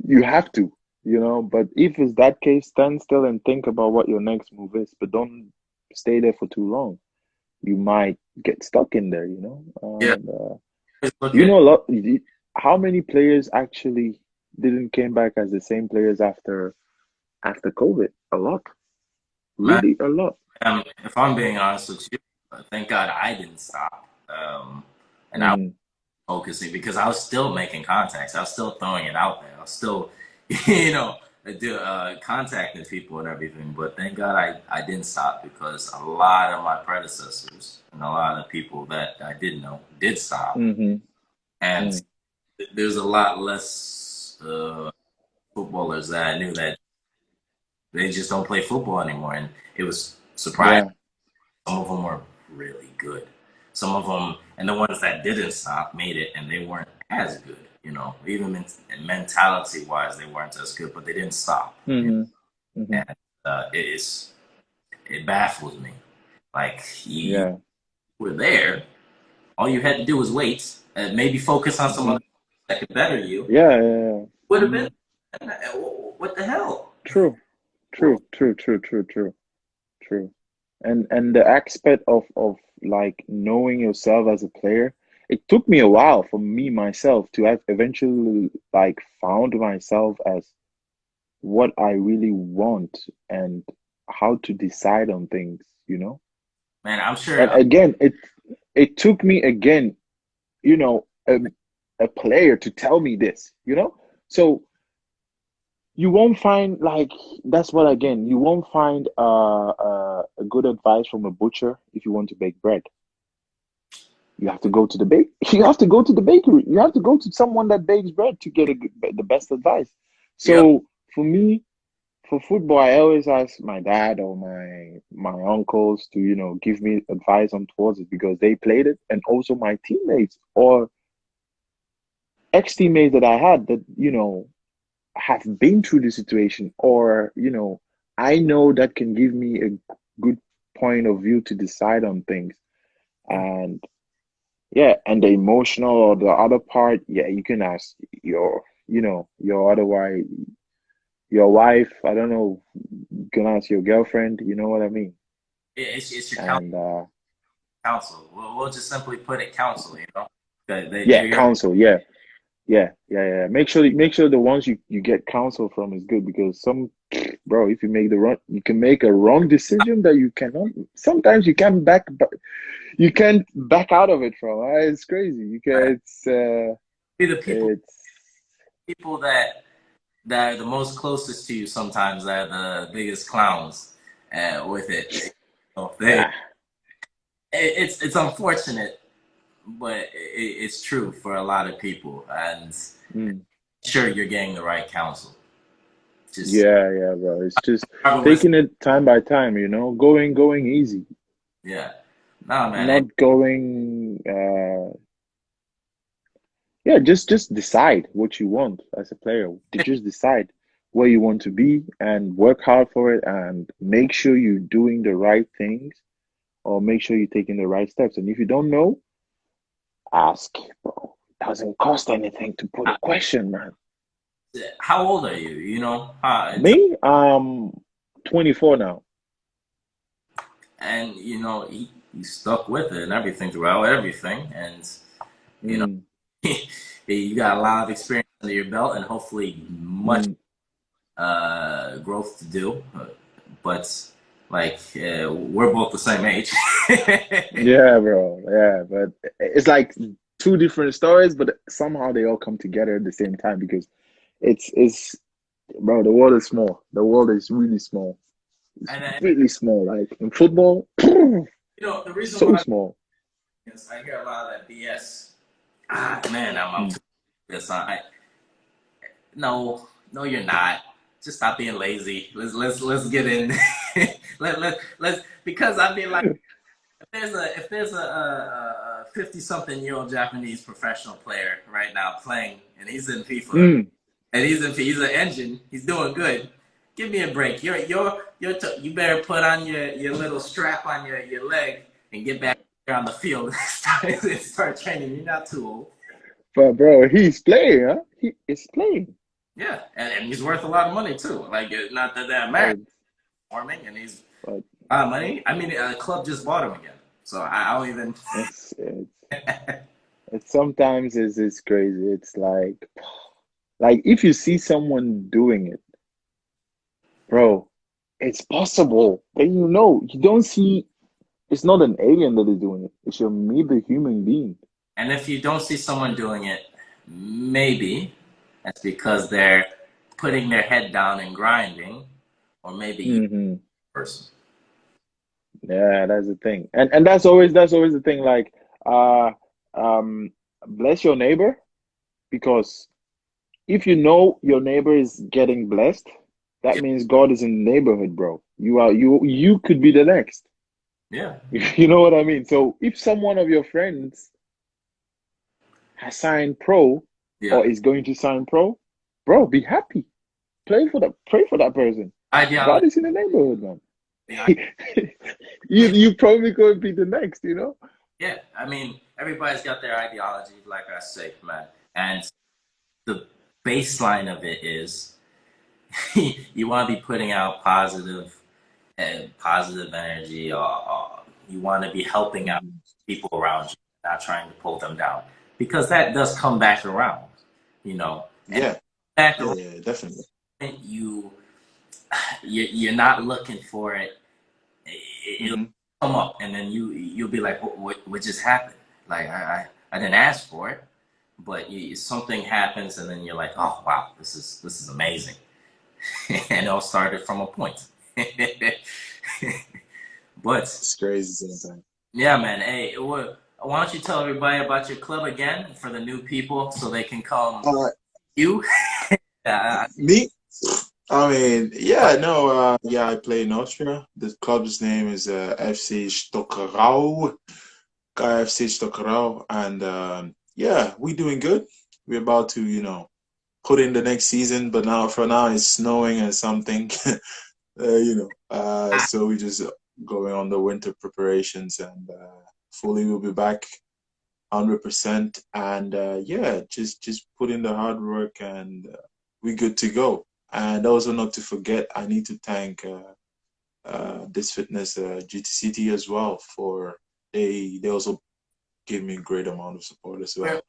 you have to, But if it's that case, stand still and think about what your next move is, but don't stay there for too long. You might get stuck in there. yeah. And Just look you at know a lot. How many players actually didn't came back as the same players after COVID? A lot, man. really a lot. If I'm being honest with you, thank God I didn't stop. And I Hmm. focusing because I was still making contacts. I was still throwing it out there. I was still, contacting people and everything. But thank God I didn't stop because a lot of my predecessors and a lot of people that I didn't know did stop. Hmm. And Mm. there's a lot less footballers that I knew that they just don't play football anymore. And it was surprising. Yeah. Some of them were really good. Some of them, and the ones that didn't stop made it, and they weren't as good. Even mentality wise, they weren't as good, but they didn't stop. Hmm. Hmm. And it baffles me. Like you Yeah. were there, all you had to do was wait, and maybe focus on some Hmm. other that could better you. Yeah. Yeah. Yeah. Would have Hmm. been what the hell? True. Well, True. True. True. True. True. True. And the aspect of like knowing yourself as a player, it took me a while for me myself to have eventually like found myself as what I really want and how to decide on things. man, I'm sure. And again, it took me again, you know, a, a player to tell me this. So you won't find like that's what again, you won't find a good advice from a butcher if you want to bake bread. You have to go to the bake. You have to go to the bakery. You have to go to someone that bakes bread to get the best advice. Yep. So for me, for football, I always ask my dad or my uncles to give me advice on towards it because they played it, and also my teammates or ex-teammates that I had that have been through the situation, or I know that can give me a good point of view to decide on things. Yeah. And yeah, and the emotional or the other part, yeah, you can ask your otherwise your wife. I don't know, you can ask your girlfriend. You know what I mean? It's your And counsel. We'll just simply put it counsel. yeah, They're your counsel. Yeah, yeah, yeah, yeah. Make sure the ones you get counsel from is good because bro, if you make the wrong, you can make a wrong decision that you cannot. Sometimes you can't back out of it from. It's crazy. You can. be the people It's people that are the most closest to you sometimes that are the biggest clowns. with it. You know, Ah, it's unfortunate, but it's true for a lot of people. And mm. sure, you're getting the right counsel. Just Yeah, yeah, bro. It's just struggle with, taking it time by time, going easy, yeah. No, man. not going yeah, just decide what you want as a player. Just decide where you want to be and work hard for it and make sure you're doing the right things or make sure you're taking the right steps. And if you don't know, ask, bro. Doesn't cost anything to put a question, man. How old are you? You know, Me, 24 now. and you know he stuck with it and everything throughout everything, and you know Mm, you got a lot of experience under your belt, and hopefully much mm. growth to do. But like we're both the same age. Yeah, bro. Yeah, but it's like two different stories, but somehow they all come together at the same time because it's bro, the world is small. The world is really small. It's And then, really small. Like in football, you know, the reason so why small. is I hear a lot of that BS. Ah, man, I'm Mm. too this. No, you're not. Just stop being lazy. Let's get in. Let's because I mean like if there's a 50-something-year-old Japanese professional player right now playing and he's in FIFA Mm. and he's an engine, he's doing good. Give me a break. You better put on your little strap on your leg and get back there on the field and start training. You're not too old. But bro, he's playing, huh? He is playing. Yeah, and he's worth a lot of money too. Like not that that matters But, farming, and he's but a lot of money. I mean, a club just bought him again, so I don't even. it's it's sometimes it's crazy. It's like if you see someone doing it, bro, it's possible. Then you don't see it's not an alien that is doing it. It's your me, the human being. And if you don't see someone doing it, maybe that's because they're putting their head down and grinding, or maybe you Hmm. person. Yeah, that's the thing. And that's always the thing. Like, uh, um, bless your neighbor because if you know your neighbor is getting blessed, that Yeah, means God is in the neighborhood, bro. You could be the next. yeah, You know what I mean? So if someone of your friends has signed pro yeah. or is going to sign pro, bro, be happy. Pray for that person. God Ideology. is in the neighborhood, man. The You probably could be the next, you know? Yeah, I mean, everybody's got their ideology, like I say, man. And the baseline of it is you want to be putting out positive and positive energy, or you want to be helping out Mhm. people around you, not trying to pull them down, because that does come back around, you know. And Yeah, back yeah, around, yeah, definitely. you're not looking for it. It'll Hmm. come up, and then you'll be like, what just happened? Like I didn't ask for it, but something happens, and then you're like, oh wow, this is amazing, and it all started from a point. But It's crazy sometimes. yeah, man. Hey, why don't you tell everybody about your club again for the new people so they can come Uh, you? uh, Me? I mean, yeah, no, yeah, I play in Austria. The club's name is FC Stockerau, KFC Stockerau, and yeah, we doing good. We're about to, put in the next season, but now for now it's snowing and something, so we just going on the winter preparations, and fully we'll be back 100%, and yeah, just put in the hard work, and we good to go. And also, not to forget, I need to thank this fitness GTCT as well, for they also give me a great amount of support as we're, well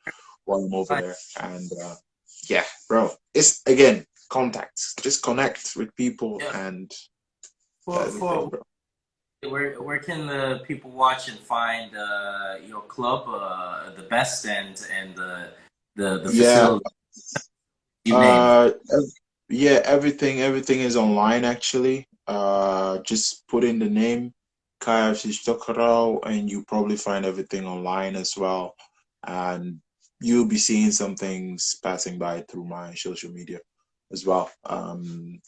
while I'm over there. And yeah, bro, it's again contacts. Just connect with people, yeah, and that's the thing, for bro. where can the people watch and find your club the best, and the Yeah, facility you name? uh, yeah, everything is online actually. Just put in the name KFC Stockerau and you probably find everything online as well. And you'll be seeing some things passing by through my social media as well,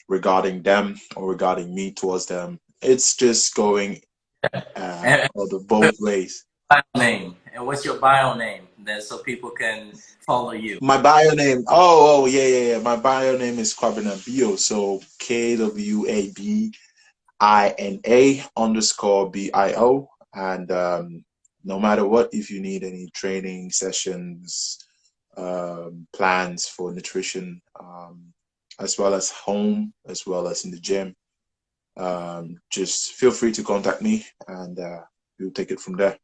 regarding them or regarding me towards them. It's just going And all the both ways. bio name. And what's your bio name? That so people can follow you. My bio name. Oh, yeah, yeah, yeah. My bio name is Kwabena Bio. So KWABINA_BIO. And no matter what, if you need any training sessions, plans for nutrition, as well as home, as well as in the gym, just feel free to contact me and we'll take it from there.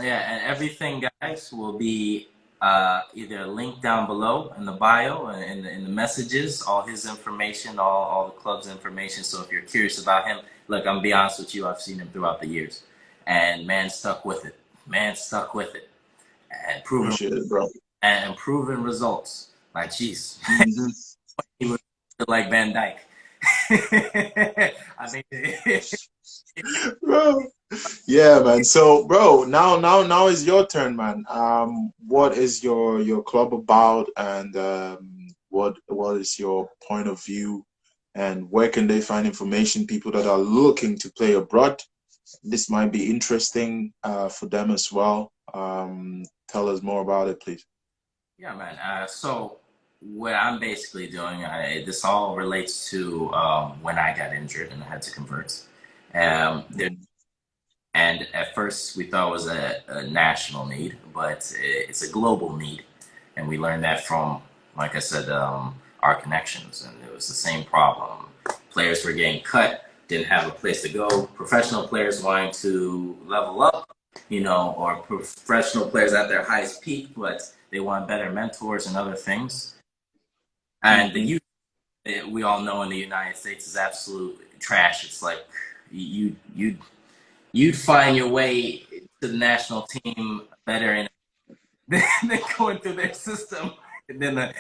Yeah, and everything, guys, will be either linked down below in the bio and in the messages, all his information, all the club's information. So if you're curious about him, look, I'm gonna be honest with you, I've seen him throughout the years, and man stuck with it. Man stuck with it, and Appreciate it, bro. proven results. Like, jeez, Hmm. he was like Van Dyke. I mean, Bro. Yeah, man. So, bro, now is your turn, man. What is your club about, and what is your point of view, and where can they find information? People that are looking to play abroad, this might be interesting for them as well. Tell us more about it, please. yeah, man. So what I'm basically doing, this all relates to when I got injured and I had to convert. There, Mm. and at first we thought it was a national need, but it's a global need, and we learned that from, like I said, our connections, and it was the same problem. Players were getting cut, didn't have a place to go. Professional players wanting to level up, or professional players at their highest peak, but they want better mentors and other things. And the Mm-hmm. youth, we all know in the United States, is absolute trash. It's like you'd find your way to the national team better in than going through their system. And then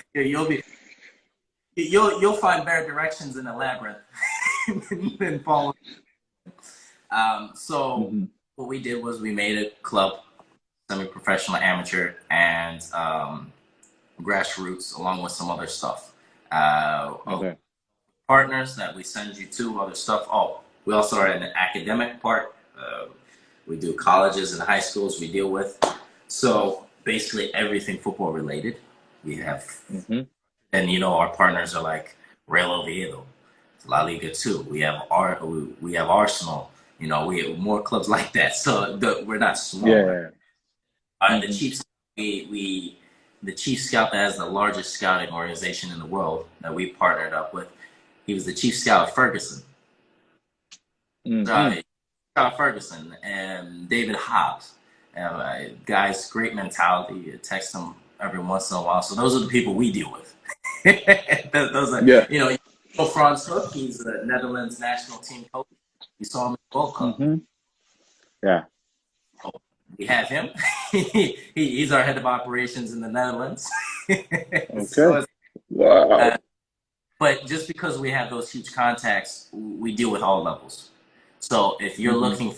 you'll find better directions in the labyrinth than following. So Mm-hmm. what we did was we made a club, semi-professional, amateur, and grassroots, along with some other stuff. Okay. Partners that we send you to, other stuff. Oh, we also are in the academic part. We do colleges and high schools we deal with. So basically everything football related. We have, Mm-hmm. and our partners are like Real Oviedo, La Liga 2. We have Arsenal. We have more clubs like that. So we're not small, right? Yeah. The Mm-hmm. Chiefs, the chief scout that has the largest scouting organization in the world that we partnered up with. He was the chief scout of Ferguson. Mm-hmm. Scott Ferguson and David Hobbs. Guys, great mentality. You text them every once in a while. So those are the people we deal with. Those are, Yeah. Franz Hook, he's the Netherlands national team coach. You saw him in the World Cup. Mm-hmm. Yeah. So we have him. He's our head of operations in the Netherlands. Okay. so Wow. uh, but just because we have those huge contacts, we deal with all levels. So if you're Mm-hmm. looking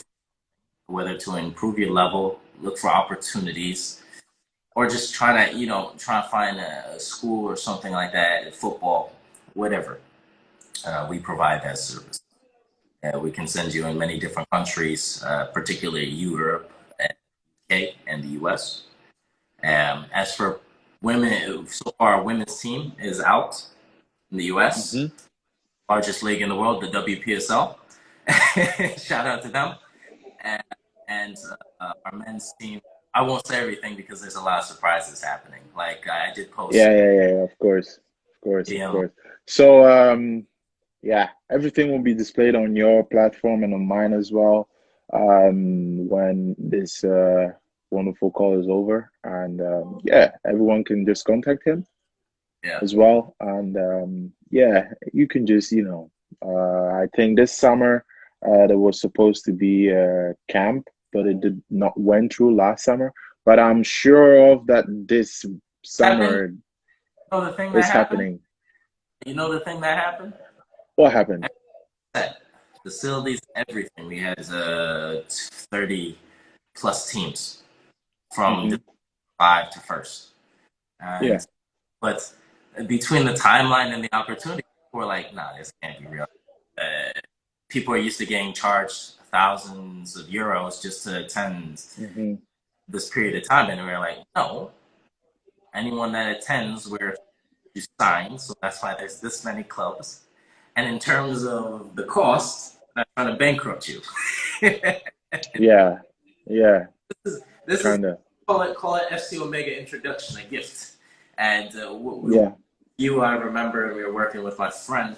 whether to improve your level, look for opportunities, or just try to find a school or something like that, football, whatever. We provide that service. We can send you in many different countries, particularly Europe, UK, and the US. As for women, so far our women's team is out in the US, Mm-hmm. largest league in the world, the WPSL. Shout out to them. and, and our men's team. I won't say everything because there's a lot of surprises happening. Like I did post Yeah, yeah, yeah, of course. Of course, of video. course. So, yeah, everything will be displayed on your platform and on mine as well, when this wonderful call is over. And yeah, everyone can just contact him Yeah, as well. And yeah, you can just, I think this summer there was supposed to be a camp, but it did not went through last summer. But I'm sure of that this happened. summer You know the thing that is happened. happening. You know the thing that happened. What happened? facilities, everything. We had 30 plus teams from Hmm. 5 to first. Yeah. And but between the timeline and the opportunity, people were like, "Nah, this can't be real." Uh, People are used to getting charged thousands of euros just to attend Hmm. this period of time, and we were like, "No, anyone that attends, where you sign." So that's why there's this many clubs. And in terms of the cost, I'm trying to bankrupt you. Yeah. Yeah. This is Kind of. call it FC Omega introduction, a gift. And Yeah. you, I remember we were working with my friend,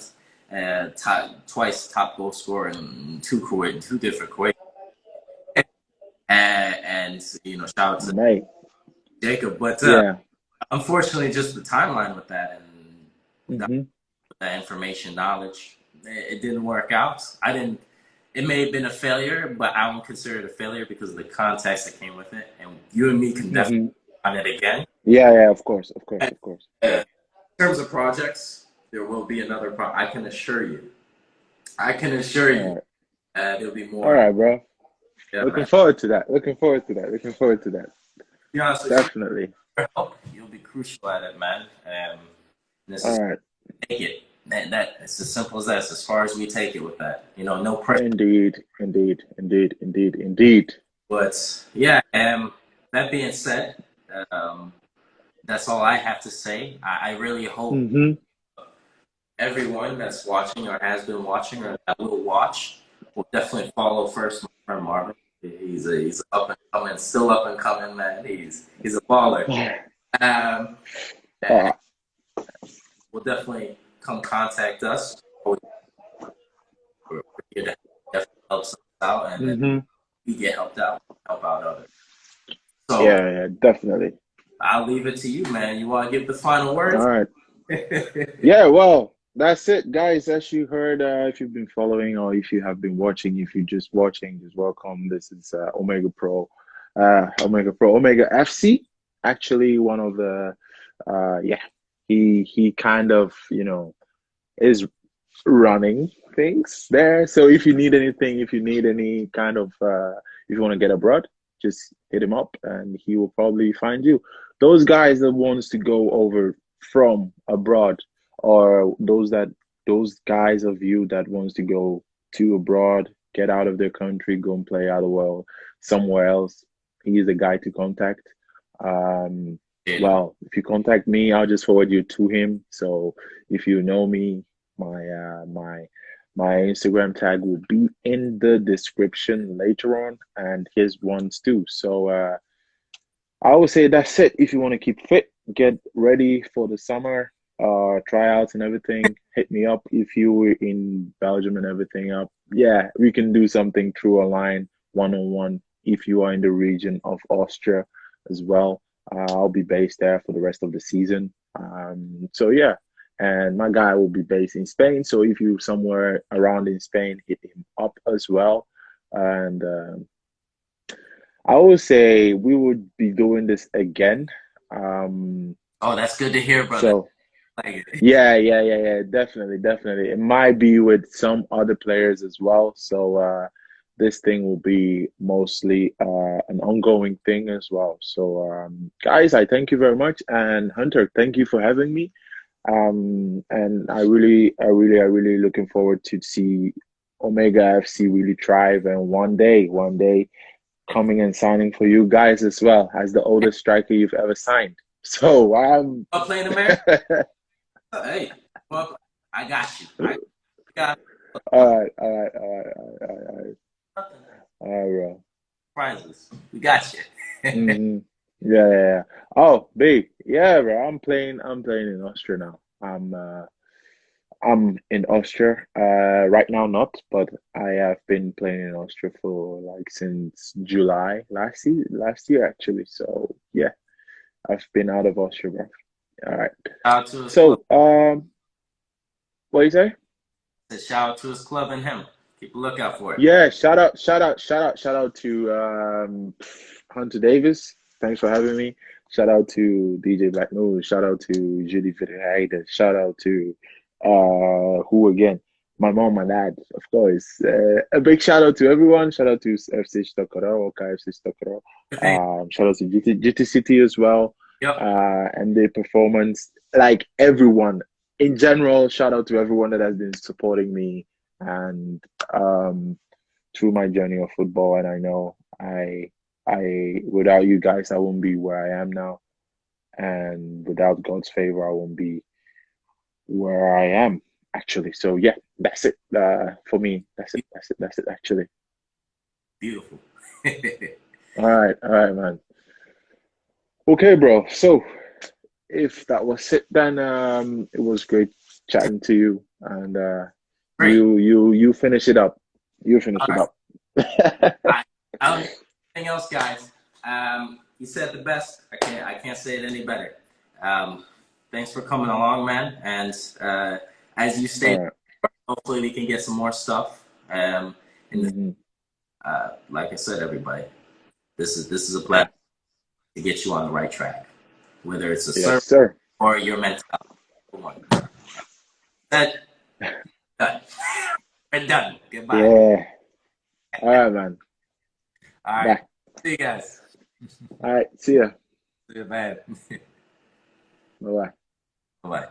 twice top goal scorer in two different Kuwait, and shout out to Mate. Jacob. But Yeah. unfortunately, just the timeline with that and Hmm. that information, knowledge, it didn't work out. I didn't. It may have been a failure, but I don't consider it a failure because of the context that came with it. And you and me can definitely Hmm. on it again. Yeah. Yeah. Of course. Of course. And, Of course. in terms of projects, there will be another. I can assure you. I can assure All you. right. There'll be All more. right, bro. Yeah, Looking man. forward to that. Looking forward to that. Looking forward to that. To be honest with you, Definitely. help. You'll be crucial at it, man. This is All right. take it. That it's as simple as that. It's as far as we take it with that. No pressure. Indeed. Indeed. Indeed. Indeed. Indeed. But yeah, that being said, um, that's all I have to say. I really hope Hmm. everyone that's watching or has been watching or that will watch will definitely follow first my friend Marvin. He's up and coming, still up and coming, man. He's a baller. And Uh, will definitely come contact us. We're here to definitely help us out, and then hmm. we get helped out, help out others. So Yeah. Yeah. Definitely. I'll leave it to you, man. You want to give the final All words? right. Yeah, well, that's it, guys. As you heard, if you've been following or if you have been watching, if you're just watching, just welcome. This is Omega FC. Actually, one of the, yeah, he kind of, is running things there. So if you need anything, if you need any kind of, if you want to get abroad, just hit him up and he will probably find you. Those guys that wants to go over from abroad, or those guys of you that wants to go to abroad, get out of their country, go and play out of world somewhere else. He is the guy to contact. Um, Yeah. well, if you contact me, I'll just forward you to him. So if you know me, my my Instagram tag will be in the description later on, and his ones too. So I would say that's it. If you want to keep fit, get ready for the summer, tryouts and everything. Hit me up if you were in Belgium and everything up. Yeah, we can do something through a line, one on one. If you are in the region of Austria as well, I'll be based there for the rest of the season. So yeah, and my guy will be based in Spain. So if you're somewhere around in Spain, hit him up as well. And I would say we would be doing this again. Um, Oh, that's good to hear, brother. so Like it. yeah, definitely, definitely. It might be with some other players as well. So this thing will be mostly an ongoing thing as well. So guys, I thank you very much, and Hunter, thank you for having me. And I really looking forward to see Omega FC really thrive, and one day coming and signing for you guys as well as the oldest striker you've ever signed. So I'm playing America. Hey, well, I got you. I got nothing. all right, bro. Prizes. We got you. Hmm. Yeah, yeah, yeah. Oh, B, yeah, bro. I'm playing in Austria now. I'm in Austria. Right now not, but I have been playing in Austria for like since July last year actually. So yeah, I've been out of Austria, bro. All right. Shout out to his club. So, what you say? Shout out to his club and him. Keep a lookout for it. Yeah, shout out to Hunter Davis. Thanks for having me. Shout out to DJ Black Moon. Shout out to Judy Fitterheide. Shout out to who again? my mom, my dad, of course. A big shout out to everyone. Shout out to FC Stokero, KFC Stokero. Shout out to GT City as well. Yep. And their performance, like everyone in general. Shout out to everyone that has been supporting me and through my journey of football. And I know I without you guys, I wouldn't be where I am now, and without God's favor, I won't be where I am actually. So yeah, that's it. For me, that's it. That's it. That's it. Actually. Beautiful. All right, man. Okay, bro. So if that was it, then it was great chatting to you, and Great. you finish it up. You finish All it right. up. I don't need anything else, guys. You said the best. I can't say it any better. Thanks for coming along, man. And as you All stated, right. hopefully we can get some more stuff. And Mm-hmm. like I said, everybody, this is a Yeah. platform to get you on the right track, whether it's a Yes, service sir. or your mentality. One. That done. We're done. Goodbye. Yeah. All right, man. All right. Bye. See you guys. All right. See ya. See you, man. Bye bye. Bye.